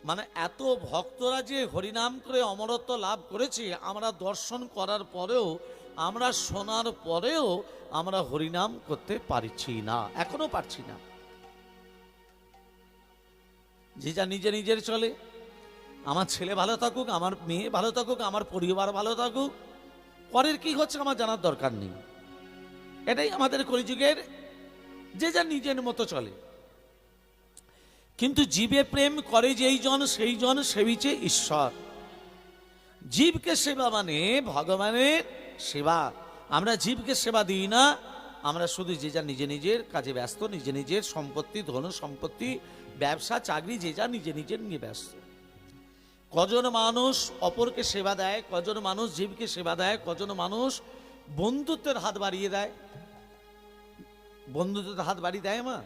মানে এত ভক্তরা যে হরিনাম করে অমরত্ব লাভ করেছে, আমরা দর্শন করার পরেও, আমরা শোনার পরেও আমরা হরিনাম করতে পারছি না, এখনো পারছি না। যে যা নিজে নিজের চলে, আমার ছেলে ভালো থাকুক, আমার মেয়ে ভালো থাকুক, আমার পরিবার ভালো থাকুক, পরের কি হচ্ছে আমার জানার দরকার নেই। এটাই আমাদের কলিযুগের, যে যা নিজের মতো চলে। কিন্তু জীবে প্রেম করে যেই জন, সেই জন সেবিছে ঈশ্বর। জীবকে সেবা মানে ভগবানের সেবা। আমরা জীবকে সেবা দিই না, আমরা শুধু যে যা নিজে নিজের কাজে ব্যস্ত, নিজে নিজের সম্পত্তি, ধন সম্পত্তি, ব্যবসা, চাকরি, যে যা নিজে নিজের নিয়ে ব্যস্ত। কজন মানুষ অপরকে সেবা দেয়, কজন মানুষ জীবকে সেবা দেয়, কজন মানুষ বন্ধুত্বের হাত বাড়িয়ে দেয়। বন্ধুত্বের হাত বাড়িয়ে দেয় মা।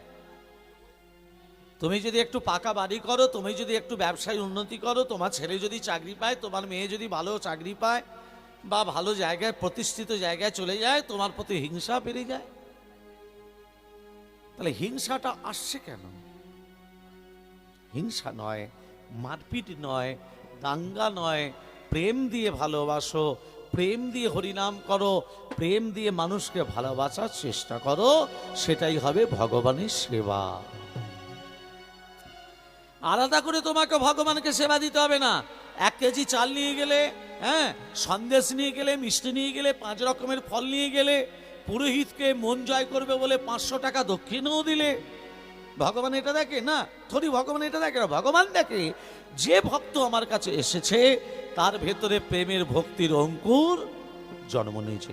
তুমি যদি একটু পাকা বাড়ি করো, তুমি যদি একটু ব্যবসায় উন্নতি করো, তোমার ছেলে যদি চাকরি পায়, তোমার মেয়ে যদি ভালো চাকরি পায় বা ভালো জায়গায় প্রতিষ্ঠিত জায়গায় চলে যায়, তোমার প্রতি হিংসা বেড়ে যায়। তাহলে হিংসাটা আসছে কেন? হিংসা নয়, মারপিট নয়, দাঙ্গা নয়, প্রেম দিয়ে ভালোবাসো, প্রেম দিয়ে হরিনাম করো, প্রেম দিয়ে মানুষকে ভালোবাসার চেষ্টা করো, সেটাই হবে ভগবানের সেবা। আলাদা করে তোমাকে ভগবানকে সেবা দিতে হবে না। 1 কেজি চাল নিয়ে গেলে, হ্যাঁ, সন্দেশ নিয়ে গেলে, মিষ্টি নিয়ে গেলে, 5 রকমের ফল নিয়ে গেলে, পুরোহিতকে মন জয় করবে বলে 500 টাকা দক্ষিণও দিলে, ভগবান এটা দেখে না? থরি ভগবান এটা দেখে না। ভগবান দেখে যে ভক্ত আমার কাছে এসেছে তার ভেতরে প্রেমের ভক্তির অঙ্কুর জন্ম নিয়েছে।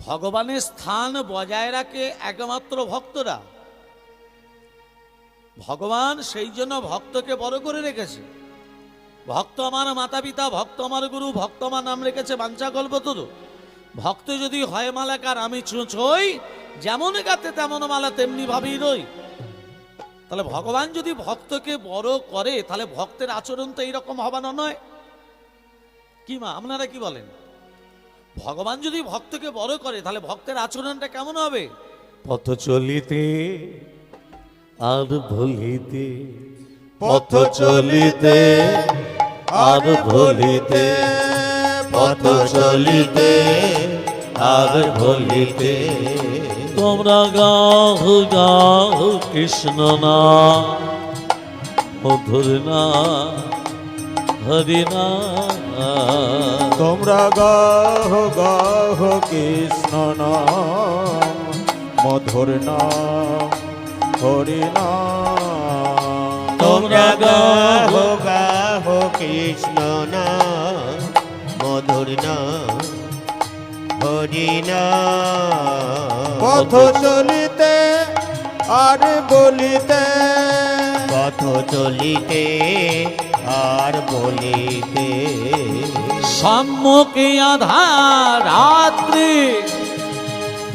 ভগবানের স্থান বজায় রাখে একমাত্র ভক্তরা। ভগবান সেই জন্য ভক্তকে বড় করে রেখেছে। ভক্ত আমার মাতা পিতা, ভক্ত আমার গুরু, ভক্ত আমার নাম রেখেছে বাঞ্ছা কল্পতরু। ভক্ত যদি হয় মালাকার, আমি ছুঁই, যেমন গাতে তেমন মালা তেমনি ভাবেই রই। তাহলে ভগবান যদি ভক্তকে বড় করে, তাহলে ভক্তের আচরণ তো এইরকম হবানো নয় কি মা? আপনারা কি বলেন? ভগবান যদি ভক্তকে বড় করে, তাহলে ভক্তের আচরণটা কেমন হবে? পথ চলিতে আর ভুলিতে, পথ চলিতে আর ভুলিতে, পথ চলিতে আর ভুলিতে, তোমরা গাও গাও কৃষ্ণ নাম, মধুর নাম, হরি নাম। তোমরা গাও গাও কৃষ্ণ নাম, মধুর নাম, হরি নাম। তোমরা গাও গাও কৃষ্ণ নাম, মধুর নাম, হরি নাম। পথ চলিতে আর বলিতে, পথ চলিতে আর বলিতে, সম্মুখে আধার রাত্রি,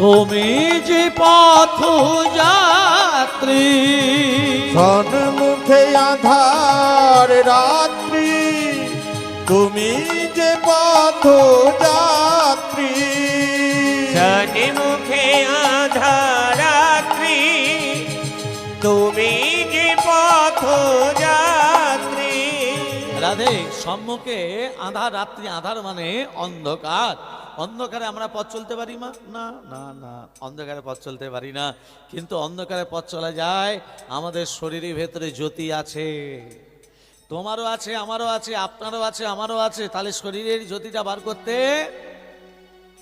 তুমি যে পথ যাত্রী। সন্মুখে আধার রাত্রি, তুমি যে পথ যাত্রী। সন্মুখে আধার রাত্রি, তুমি যে পথ যাত্রী। রাধে, সম্মুখে আধার রাত্রি, আধার মানে অন্ধকার। অন্ধকারে আমরা পথ চলতে পারি মা? না না না, অন্ধকারে পথ চলতে পারি না। কিন্তু অন্ধকারে পথ চলা যায়, আমাদের শরীরের ভেতরে জ্যোতি আছে। তোমারও আছে, আমারও আছে, আপনারও আছে, আমারও আছে। তাহলে শরীরের জ্যোতিটা বার করতে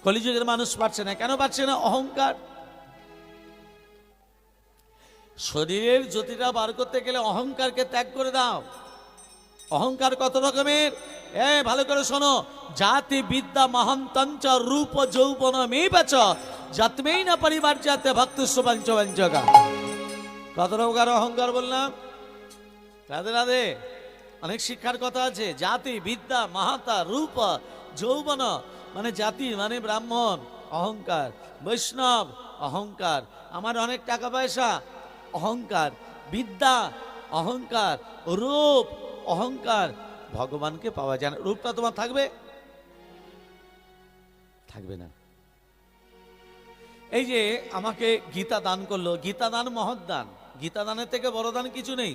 কলিযুগের মানুষ পারছে না। কেন পারছে না? অহংকার। শরীরের জ্যোতিটা বার করতে গেলে অহংকারকে ত্যাগ করে দাও। অহংকার কত রকমের? ভালো করে শোনো। জাতি বিদ্যা মহান্তঞ্চ রূপ যৌবন মেবাচ জাতমেই না পরিবার যাতে ভক্ত পঞ্চপঞ্চকা। কত রকমের অহংকার বললাম? রাধে রাধে। অনেক শিক্ষার কথা আছে। জাতি বিদ্যা মাহাতা রূপ যৌবন, মানে জাতি মানে ব্রাহ্মণ, অহংকার। বৈষ্ণব, অহংকার। আমার অনেক টাকা পয়সা, অহংকার। বিদ্যা, অহংকার। রূপ, অহংকার। ভগবানকে পাওয়া যায় না। রূপটা তোমার থাকবে? থাকবে না। এই যে আমাকে গীতা দান করলো, গীতা দান মহৎ দান। গীতা দানের থেকে বড় দান কিছু নেই।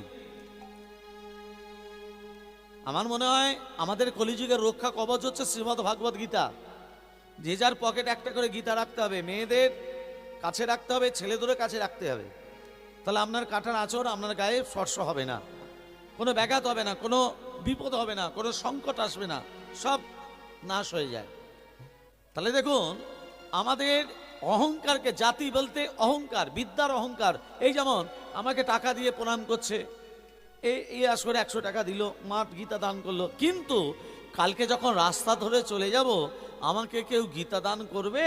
আমার মনে হয় আমাদের কলিযুগের রক্ষা কবচ হচ্ছে শ্রীমদ্ ভাগবত গীতা। যে যার পকেট একটা করে গীতা রাখতে হবে, মেয়েদের কাছে রাখতে হবে, ছেলেদেরও কাছে রাখতে হবে। তাহলে আপনার কাঁটার আঁচড় আপনার গায়ে স্পর্শ হবে না, কোনো ব্যাঘাত হবে না, কোনো বিপদ হবে না, কোনো সংকট আসবে না, সব নাশ হয়ে যায়। তাহলে দেখুন আমাদের অহংকারকে, জাতি বলতে অহংকার, বিদ্যার অহংকার। এই যেমন আমাকে টাকা দিয়ে প্রণাম করছে, এই আসরে 100 টাকা দিল, মা গীতা দান করলো, কিন্তু কালকে যখন রাস্তা ধরে চলে যাব আমাকে কেউ গীতা দান করবে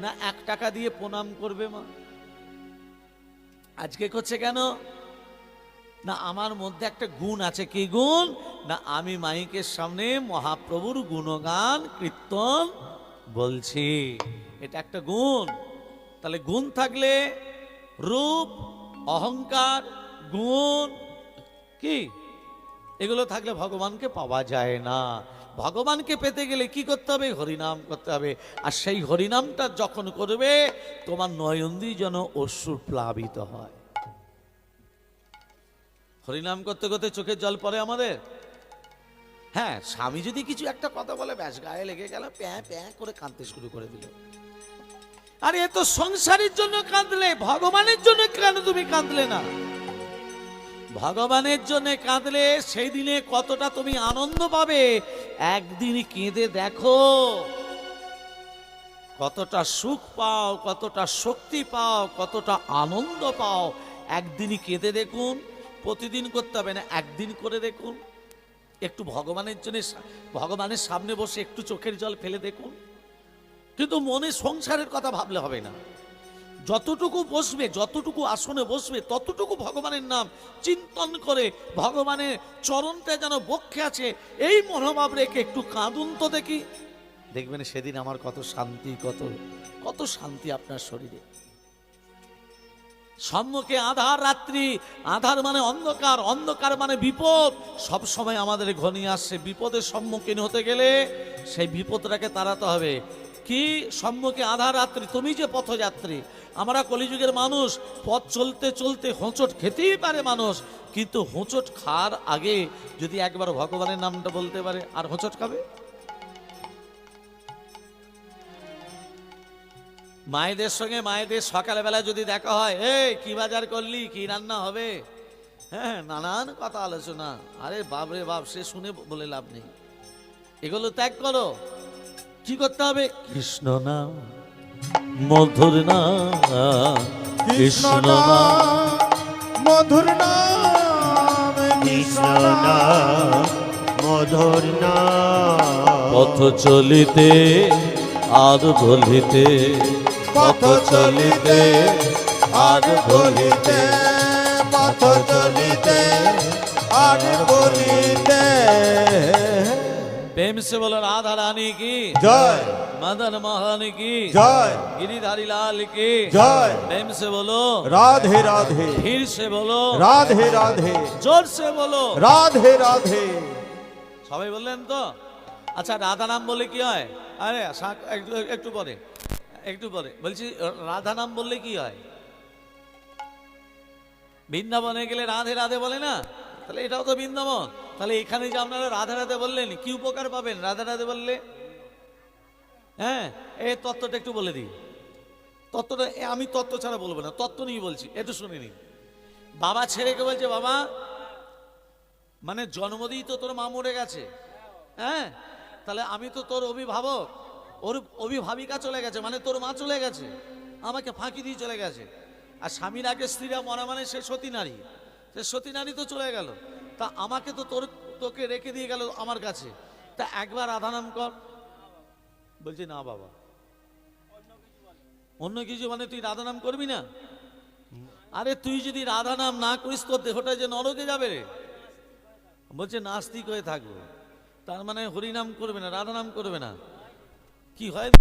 না 1 টাকা দিয়ে প্রণাম করবে? মা আজকে করছে কেন? না আমার মধ্যে একটা গুণ আছে। কি গুণ? না আমি মাইকের সামনে মহাপ্রভুর গুণগান কীর্তন বলছি, এটা একটা গুণ। তাহলে গুণ থাকলে রূপ, অহংকার, গুণ কি এগুলো থাকলে ভগবানকে পাওয়া যায় না। ভগবানকে পেতে গেলে কি করতে হবে? হরিনাম করতে হবে। আর সেই হরিনামটা যখন করবে তোমার নয়নদী যেন অশ্রু প্লাবিত হয়। হরিনাম করতে করতে চোখের জল পড়ে আমাদের। হ্যাঁ, স্বামী যদি কিছু একটা কথা বলে ব্যাস গায়ে লেগে গেল, প্যাঁ প্যাঁ করে কাঁদতে শুরু করে দিল। আরে এ তো সংসারের জন্য কাঁদলে, ভগবানের জন্য কেন তুমি কাঁদলে না? ভগবানের জন্য কাঁদলে সেই দিনে কতটা তুমি আনন্দ পাবে, একদিন কেঁদে দেখো কতটা সুখ পাও, কতটা শক্তি পাও, কতটা আনন্দ পাও। একদিনই কেঁদে দেখুন, প্রতিদিন করতে হবে না, একদিন করে দেখুন। একটু ভগবানের জন্য ভগবানের সামনে বসে একটু চোখের জল ফেলে দেখুন। কিন্তু মনে সংসারের কথা ভাবলে হবে না। যতটুকু বসবে, যতটুকু আসনে বসবে, ততটুকু ভগবানের নাম চিন্তন করে ভগবানের চরণটা যেন বক্ষে আছে এই মনোভাব রেখে একটু কাঁদুন তো দেখি, দেখবেন সেদিন আমার কত শান্তি, কত কত শান্তি আপনার শরীরে। সম্মুখে আধার রাত্রি, আধার মানে অন্ধকার, অন্ধকার মানে বিপদ, সব সময় আমাদের ঘনিয়ে আসছে। বিপদের সম্মুখীন হতে গেলে সেই বিপদটাকে তাড়াতে হবে। কি? সম্মুখে আধার রাত্রি, তুমি যে পথযাত্রী। আমরা কলিযুগের মানুষ, পথ চলতে চলতে হোঁচট খেতেই পারে মানুষ, কিন্তু হোঁচট খাওয়ার আগে যদি একবার ভগবানের নামটা বলতে পারে আর হোঁচট খাবে? মায়েদের সঙ্গে মায়েদের সকালবেলা যদি দেখা হয়, এই কি বাজার করলি, কি রান্না হবে, হ্যাঁ নানান কথা আলোচনা। আরে বাপরে বাপ, সে শুনে বলে লাভ নেই। এগুলো ত্যাগ করো। কি করতে হবে? কৃষ্ণ নাম, মধুর নাম, কৃষ্ণ নাম, মধুর নাম, কৃষ্ণ নাম, মধুর নাম। পথ চলিতে আর বলিতে, পথ চলিতে আর বলিতে, পথ চলিতে আর বলিতে। प्रेम से बोलो राधा रानी की জয়, मदन मोहन की জয়, गिरिधारी लाल की জয়। प्रेम से बोलो, রাধে রাধে, फिर से बोलो, রাধে রাধে, जोर से बोलो। রাধে রাধে। সবাই বললেন তো? আচ্ছা, রাধা নাম বলে কি হয়? আরে একটু পরে, একটু পরে বলছি, রাধা নাম বললে কি হয়? বৃন্দাবনে গেলে রাধে রাধে বলে না? তাহলে এটাও তো বৃন্দাবন। তাহলে এখানে যে আপনারা রাধে রাধে বললেন, কি উপকার পাবেন রাধে রাধে বললে? হ্যাঁ, এই তত্ত্বটা একটু বলে দিই। তত্ত্বটা আমি তত্ত্ব ছাড়া বলবো না, তত্ত্ব নিয়ে বলছি, একটু শুনে নিন। বাবা ছেলেকে বলছে, বাবা মানে জন্মদিই তো তোর মা মরে গেছে, হ্যাঁ তাহলে আমি তো তোর অভিভাবক, ওর অভিভাবিকা চলে গেছে, মানে তোর মা চলে গেছে, আমাকে ফাঁকি দিয়ে চলে গেছে। আর স্বামীর আগে স্ত্রীরা মরা মানে সে সতী নারী, সে সতী নারী তো চলে গেল, তা আমাকে তো তোকে রেখে দিয়ে গেল আমার কাছে, তা একবার রাধা নাম কর। বলছি না বাবা, অন্য কিছু মানে তুই রাধা নাম করবি না? আরে তুই যদি রাধা নাম না করিস তোর দেহটা যে নরকে যাবে রে। বলছে নাস্তিক হয়ে থাকবো, তার মানে হরিনাম করবে না, রাধা নাম করবে না, কি হয়?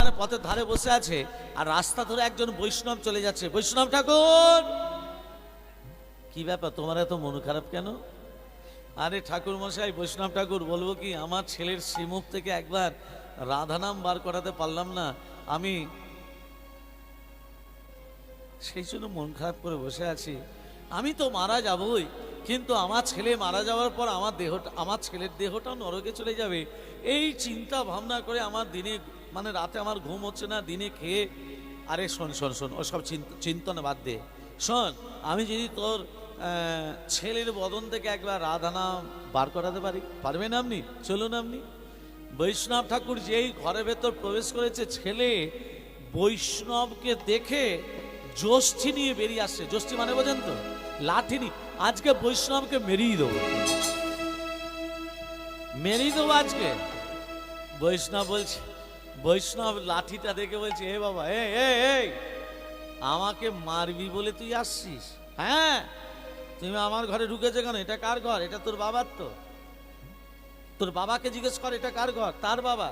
এখানে পথের ধারে বসে আছে, আর রাস্তা ধরে একজন বৈষ্ণব চলে যাচ্ছে। বৈষ্ণব ঠাকুর, কি ব্যাপার তোমার এত মন খারাপ কেন? আরে ঠাকুর মশাই, বৈষ্ণব ঠাকুর, বলবো কি, আমার ছেলের শ্রীমুখ থেকে একবার রাধা নাম বার করাতে পারলাম না, আমি সেই জন্য মন খারাপ করে বসে আছি। আমি তো মারা যাবই, কিন্তু আমার ছেলে মারা যাওয়ার পর আমার ছেলের দেহটা নরকে চলে যাবে, এই চিন্তা ভাবনা করে আমার দিনে, মানে রাতে আমার ঘুম হচ্ছে না, দিনে খেয়ে। আরে শোন শোন শোন, ওসব চিন্তন বাদ দে। শোন, আমি যদি তোর ছেলের বদন থেকে একবার রাধা নাম বার করাতে পারি, পারবেন আপনি? চলুন আপনি। বৈষ্ণব ঠাকুর যেই ঘরের ভেতর প্রবেশ করেছে, ছেলে বৈষ্ণবকে দেখে যষ্ঠি নিয়ে বেরিয়ে আসছে। যষ্ঠি মানে বোঝেন তো? লাঠি নিয়ে। আজকে বৈষ্ণবকে মেরিয়ে দেবো, মেরিয়ে দেবো আজকে। বৈষ্ণব বলছে, বৈষ্ণব লাঠিটা দেখে বলছে, এ বাবা, এই আমাকে মারবি বলে তুই আসছিস? হ্যাঁ, তুমি আমার ঘরে ঢুকেছে কেন? এটা কার ঘর? এটা তোর বাবার। তো তোর বাবাকে জিজ্ঞেস কর এটা কার ঘর? তার বাবা।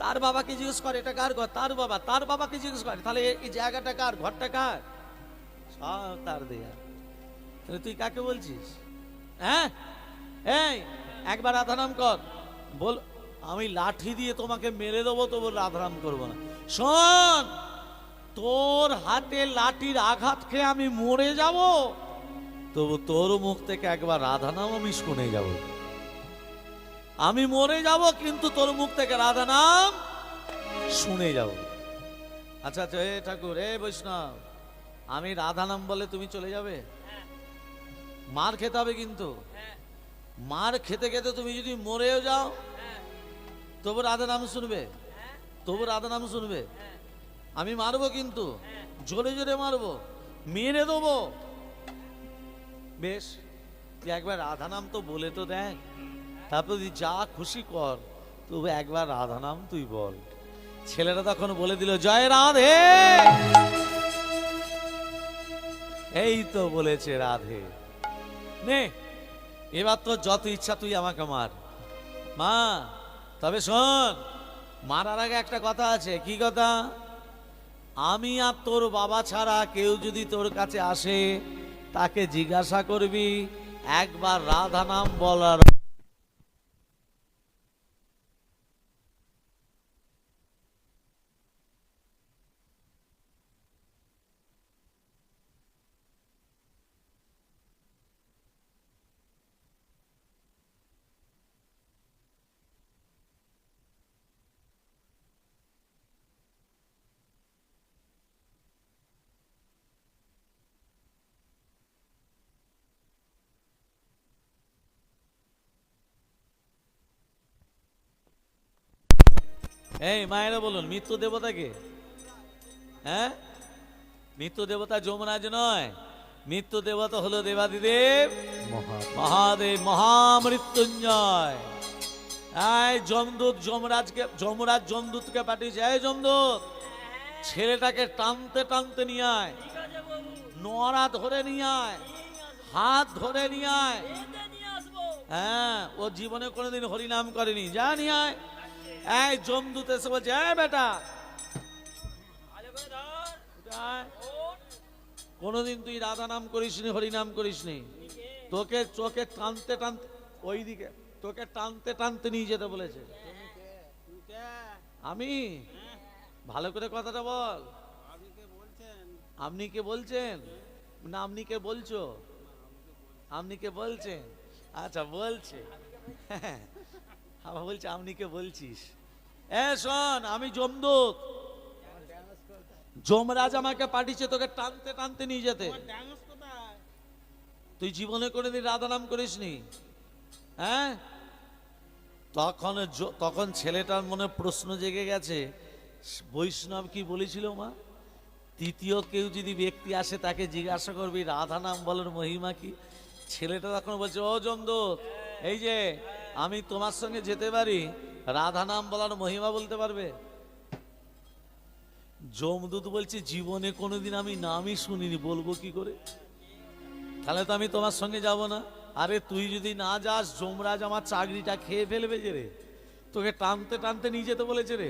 তার বাবাকে জিজ্ঞেস কর এটা কার ঘর? তার বাবা। তার বাবাকে জিজ্ঞেস কর, তাহলে এই জায়গাটা কার? ঘরটা কার? সব তার দেয়া। তাহলে তুই কাকে বলছিস? হ্যাঁ, এই একবার রাধানাম কর। বল, আমি লাঠি দিয়ে তোমাকে মেরে দেবো, তবু রাধানাম করবো না। শোন, তোর হাতে লাঠির আঘাত খেয়ে আমি মরে যাব, তবু তোর মুখ থেকে একবার রাধানাম আমি শুনে যাব। আমি মরে যাব, কিন্তু তোর মুখ থেকে রাধানাম শুনে যাব। আচ্ছা আচ্ছা, এ ঠাকুর, এ বৈষ্ণব, আমি রাধানাম বলে তুমি চলে যাবে? মার খেতে হবে কিন্তু। মার খেতে খেতে তুমি যদি মরেও যাও, তবু রাধানাম শুনবে, তবু রাধানাম শুনবে। আমি মারবো কিন্তু, জোরে জোরে মারবো, মেরে দেবো। বেশ, তুই একবার রাধানাম তো বলে তো দেখ, তারপর তুই যা খুশি কর, তবু একবার রাধানাম তুই বল। ছেলেরা তখন বলে দিল, জয় রাধে। এই তো বলেছে রাধে। নে, এবার তো যত ইচ্ছা তুই আমাকে মার। মা, তবে শোন, মারার আগে একটা কথা আছে। কি কথা? আমি আর তোর বাবা ছাড়া কেউ যদি তোর কাছে আসে, তাকে জিজ্ঞাসা করবি একবার রাধা নাম বলার। এই মায়েরা বলুন, মৃত্যু দেবতাকে? হ্যাঁ, মৃত্যু দেবতা যমরাজ নয়, মৃত্যু দেবতা হলো দেবাদিদেব মহাদেব, মহামৃত্যুঞ্জয়। এই যমদূত যমরাজ যমদূতকে পাঠিয়েছে। এই যমদূত, ছেলেটাকে টানতে টানতে নিয়ে আয়, নোয়ারা ধরে নিয়ে আয়, হাত ধরে নিয়ে আয়। হ্যাঁ, ও জীবনে কোনোদিন হরিনাম করেনি, যা নিয়ে আয়। এই যমদূত এসে বলছে, বেটা, কোনদিন তুই রাধা নাম করিসনি, হরিনাম করিসনি, তোকে চোখে টানতে টানতে ওইদিকে, তোকে টানতে টানতে নিয়ে যেতে বলেছে। আমি? ভালো করে কথাটা বল। আপনি কে বলছেন? না, আপনি কে বলছো? আপনি কে বলছেন? আচ্ছা, বলছে। আবার বলছে আপনি কে বলছিস? শোন, আমি যমদূত, যমরাজ আমাকে পাঠিয়েছে তোকে টানতে টানতে নিয়ে যেতে। তুই জীবনে কোনোদিন রাধা নাম করিসনি? হ্যাঁ? তখন ছেলেটার মনে প্রশ্ন জেগে গেছে, বৈষ্ণব কি বলেছিল মা? তৃতীয় কেউ যদি ব্যক্তি আসে, তাকে জিজ্ঞাসা করবি রাধা নাম বলার মহিমা কি। ছেলেটা তখন বলছে, ও যমদূত, এই যে আমি তোমার সঙ্গে যেতে পারি, রাধা নাম বলার মহিমা বলতে পারবে? যমদূত বলছে, জীবনে কোনোদিন আমি নামই শুনিনি, বলবো কি করে? তাহলে তো আমি তোমার সঙ্গে যাব না। আরে তুই যদি না যাস, যমরাজ আমার চাকরিটা খেয়ে ফেলবে যে রে, তোকে টানতে টানতে নিয়ে যেতে বলেছে রে।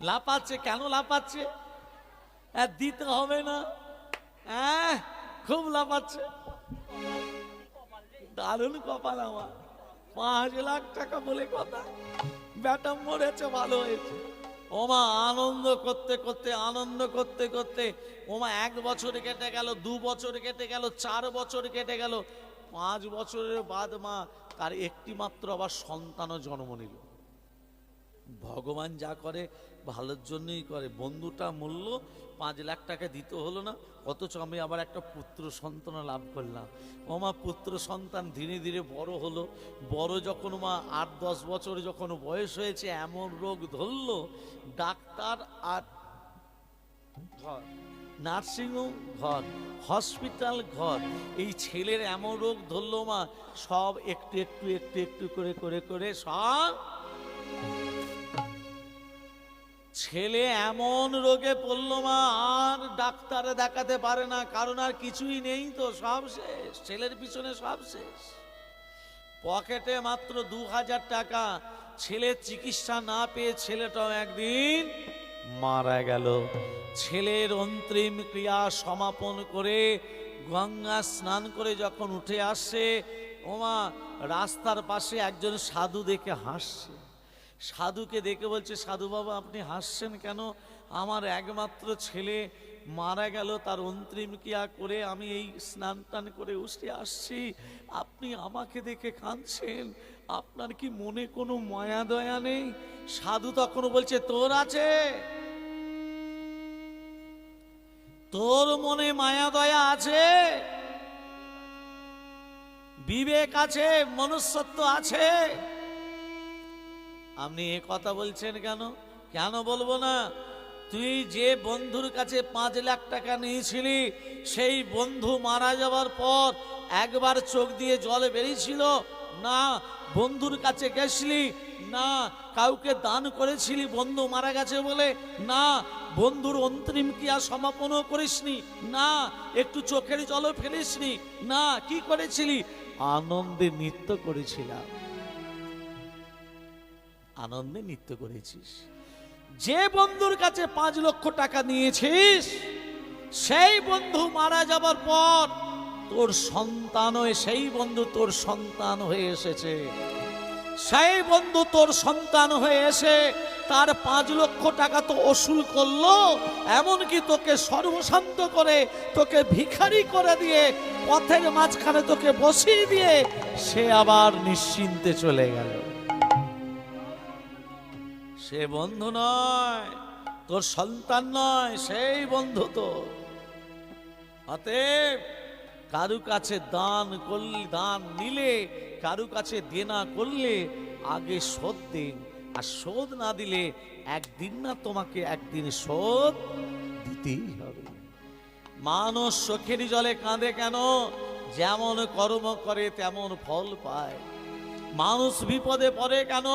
লাফাচ্ছে কেন লাফাচ্ছে? দিতে হবে না, হ্যাঁ খুব লাফাচ্ছে। দারুণ কপাল আমার, 5 লাখ টাকা বলে কথা, বেটা মরেছে ভালো হয়েছে। ওমা আনন্দ করতে করতে আনন্দ করতে করতে ওমা 1 বছর কেটে গেল, 2 বছর কেটে গেল, 4 বছর কেটে গেল, 5 বছরের বাদ মা তার একটি মাত্র আবার সন্তানও জন্ম নিল। ভগবান যা করে ভালোর জন্যই করে। বন্ধুটা মূল্য 5 লাখ টাকা দিতে হলো না, অথচ আমি আবার একটা পুত্র সন্তান লাভ করলাম। ও মা পুত্র সন্তান ধীরে ধীরে বড় হলো। বড় যখন মা 8-10 বছর যখন বয়স হয়েছে, এমন রোগ ধরলো, ডাক্তার আর ঘর, নার্সিংহোম ঘর, হসপিটাল ঘর, এই ছেলের এমন রোগ ধরলো মা, সব একটু একটু একটু একটু করে করে করে সব ছেলে এমন রোগে পড়লো মা, আর ডাক্তারে দেখাতে পারে না, কারণ আর কিছুই নেই তো, সব শেষ, ছেলের পিছনে সব শেষ। পকেটে মাত্র 2000 টাকা, ছেলের চিকিৎসা না পেয়ে ছেলেটাও একদিন মারা গেল। ছেলের অন্তিম ক্রিয়া সমাপন করে গঙ্গা স্নান করে যখন উঠে আসছে, ওমা রাস্তার পাশে একজন সাধু দেখে হাসছে। সাধুকে দেখে বলছে, সাধু বাবা আপনি হাসছেন কেন? আমার একমাত্র ছেলে মারা গেল, তার অন্তিম ক্রিয়া করে আমি এই স্নান টান করে উঠে আসছি, আপনি আমাকে দেখে কাঁদছেন, আপনার কি মনে কোনো মায়া দয়া নেই? সাধু তখন বলছে, তোর আছে, তোর মনে মায়া দয়া আছে, বিবেক আছে, মনুষ্যত্ব আছে, আপনি এ কথা বলছেন কেন? কেন বলবো না? তুই যে বন্ধুর কাছে 5 লাখ টাকা নিয়েছিলি, সেই বন্ধু মারা যাওয়ার পর একবার চোখ দিয়ে জল বেরিয়েছিল না? বন্ধুর কাছে গেছিলি না? কাউকে দান করেছিলি বন্ধু মারা গেছে বলে? না। বন্ধুর অন্তিম ক্রিয়া সমাপনও করিসনি না? একটু চোখের জলও ফেলিসনি না? কি করেছিলি? আনন্দে নৃত্য করেছিলাম, আনন্দে নৃত্য করেছিস। যে বন্ধুর কাছে 5 লক্ষ টাকা নিয়েছিস, সেই বন্ধু মারা যাবার পর তোর সন্তান হয়ে, সেই বন্ধু তোর সন্তান হয়ে এসেছে, সেই বন্ধু তোর সন্তান হয়ে এসে তার 5 লক্ষ টাকা তো ওসুল করলো, এমনকি তোকে সর্বশান্ত করে, তোকে ভিখারি করে দিয়ে, পথের মাঝখানে তোকে বসিয়ে দিয়ে সে আবার নিশ্চিন্তে চলে গেল। সে বন্ধু নয়, তোর সন্তান নয়, সেই বন্ধু তো। অতএব কারু কাছে দান করলে, দান নিলে, কারু কাছে দেনা করলে আগে শোধ দিন, আর শোধ না দিলে একদিন না তোমাকে একদিন শোধ দিতেই হবে। মানুষ চোখের জলে কাঁদে কেন? যেমন কর্ম করে তেমন ফল পায়। মানুষ বিপদে পড়ে কেন?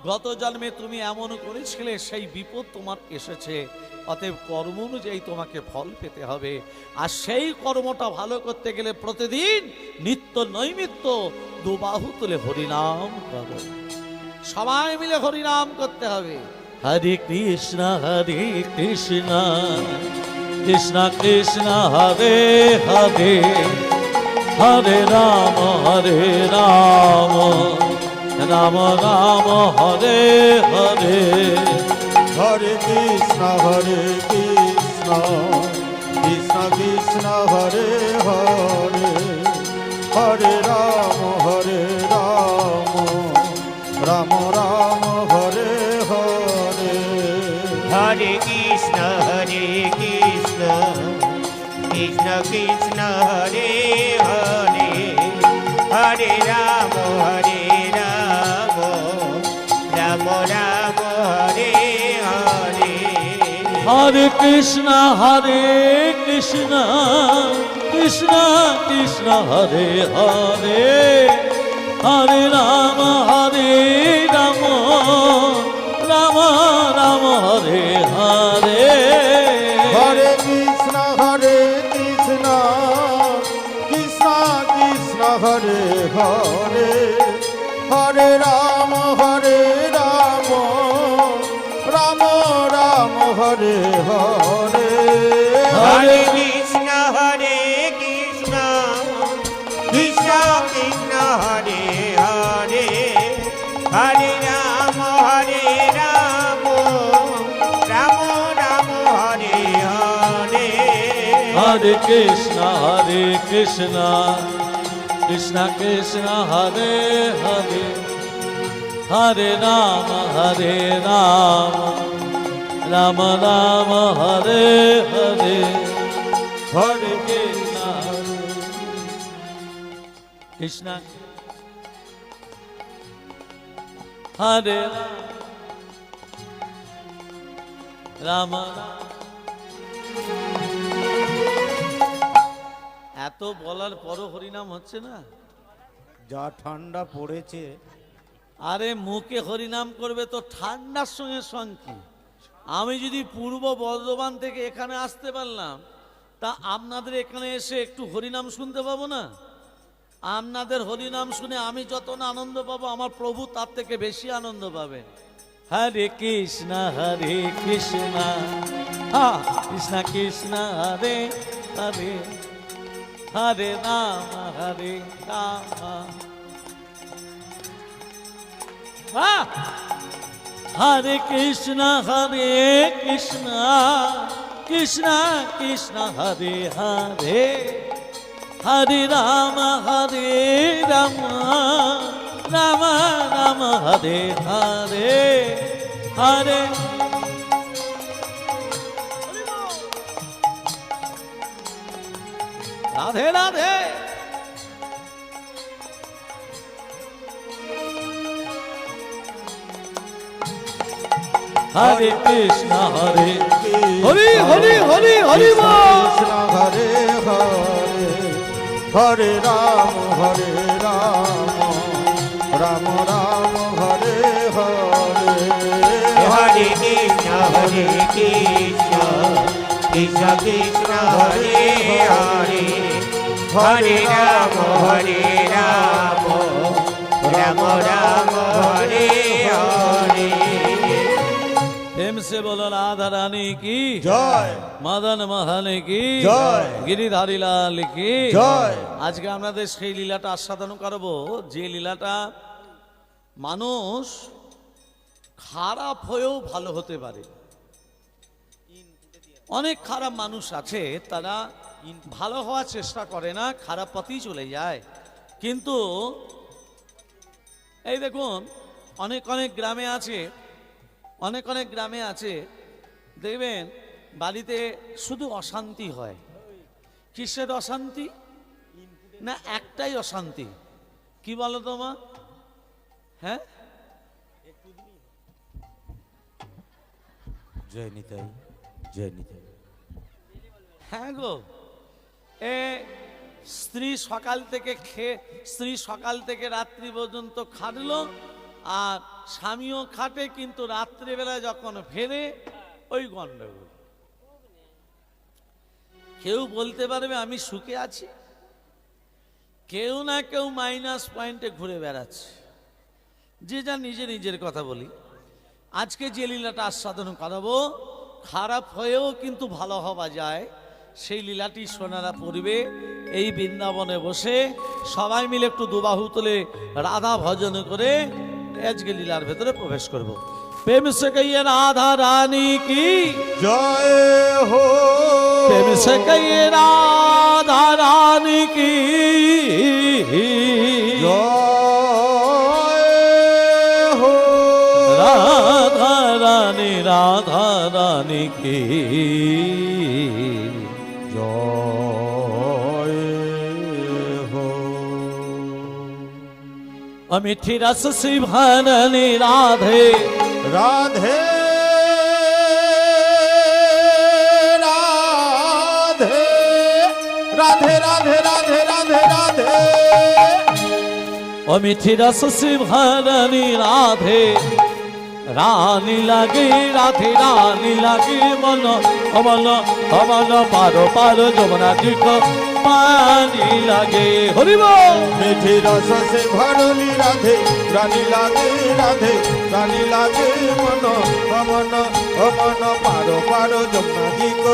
গত জন্মে তুমি এমন করেছিলে, সেই বিপদ তোমার এসেছে। অতএব কর্ম অনুযায়ী তোমাকে ফল পেতে হবে, আর সেই কর্মটা ভালো করতে গেলে প্রতিদিন নিত্য নৈমিত্য 2 বাহু তুলে হরিনাম করো। সবাই মিলে হরিনাম করতে হবে। হরে কৃষ্ণ কৃষ্ণ কৃষ্ণ হরে হরে, হরে রাম রাম রাম হরে হরে। হরে কৃষ্ণ কৃষ্ণ কৃষ্ণ হরে হরে, হরে রাম রাম রাম হরে হরে। হরে কৃষ্ণ কৃষ্ণ কৃষ্ণ হরে হরে, হরে রাম রাম রাম হরে হরে। হরে কৃষ্ণ কৃষ্ণ কৃষ্ণ হরে হরে, হরে রাম রাম রাম হরে হরে। হরে কৃষ্ণ কৃষ্ণ কৃষ্ণ হরে হরে, হরে রাম রাম রাম হরে হরে হরে কৃষ্ণ কৃষ্ণ কৃষ্ণ কৃষ্ণ হরে হরে হরে রাম রাম রাম হরে হরে হরে কৃষ্ণ কৃষ্ণ কৃষ্ণ হরে হরে হরে রাম রাম রাম হরে হরে হরে কৃষ্ণ কৃষ্ণ হরে রাম এত বলার পরও হরিনাম হচ্ছে না। যা ঠান্ডা পড়েছে, আরে মুখে হরিনাম করবে তো ঠান্ডার সঙ্গে সঙ্গে। আমি যদি পূর্ব বর্ধমান থেকে এখানে আসতে পারলাম, তা আপনাদের এখানে এসে একটু হরিনাম শুনতে পাবো না? আপনাদের হরিনাম শুনে আমি যত না আনন্দ পাবো, আমার প্রভু তার থেকে বেশি আনন্দ পাবেন। হরে কৃষ্ণ কৃষ্ণ কৃষ্ণ হরে হরে হরে রাম হরে কৃষ্ণ কৃষ্ণ কৃষ্ণ হরে হরে হরে রাম রাম রাম হরে হরে হরে রাধে রাধে। হরে কৃষ্ণ হরে হরি হরি হরি হরি কৃষ্ণ হরে হরে হরে রাম রাম রাম হরে হরে হরে কৃষ্ণ কৃষ্ণ কৃষ্ণ কৃষ্ণ হরে হরে হরে রাম রাম রাম হরে হরে। प्रेम से बोलो राधा रानी की জয় मदन मोहन की জয় गिरिधारी लाल की জয়। আজকে আমাদের সেই লীলাটা আস্বাদন করব, যে লীলাটা মানুষ খারাপ হয়েও ভালো হতে পারে। অনেক খারাপ মানুষ আছে, তারা ভালো হওয়ার চেষ্টা করে না, খারাপ পথেই চলে যায়। কিন্তু এই দেখুন, অনেক গ্রামে আছে, অনেক গ্রামে আছে, দেখবেন বাড়িতে শুধু অশান্তি হয়। কিসের অশান্তি? না একটাই অশান্তি, কি বলো তোমা? হ্যাঁ, জয় নিতাই জয় নিতাই। হ্যাঁ গো, এ স্ত্রী সকাল থেকে রাত্রি পর্যন্ত খাটলো, আর স্বামীও খাটে, কিন্তু রাত্রিবেলা যখন ফেরে ওই গন্ডগোল। কেউ বলতে পারবে আমি সুখে আছি, কেউ না কেউ মাইনাস পয়েন্টে ঘুরে বেড়াচ্ছে। যে যা নিজের কথা বলি। আজকে যে লীলাটা আস্বাদন করাবো, খারাপ হয়েও কিন্তু ভালো হওয়া যায়, সেই লীলাটি সোনারা পড়বে এই বৃন্দাবনে বসে। সবাই মিলে একটু দুবাহু তুলে রাধা ভজন করে আজকে লীলার ভেতরে প্রবেশ করব। প্রেম সে কইয়ে রাধা রানী কি জয় হো, প্রেম সে কইয়ে রাধা রানী কি জয় হো, রাধা রানী কি জয় হো। अमिठी रस सिभाननी राधे রাধে রাধে রাধে রাধে রাধে রাধে রাধে। अमिठी रस सिभाननी राधे রানী লাগে রাধে রানী লাগে মন অমন অমন পারো পারো যমুনা দিক পানি লাগে হরিব মিঠে রস সে ভরলি রাধে রানী লাগে রাধে রানী লাগে মন অমন অমন পারো পারো যমুনা দিক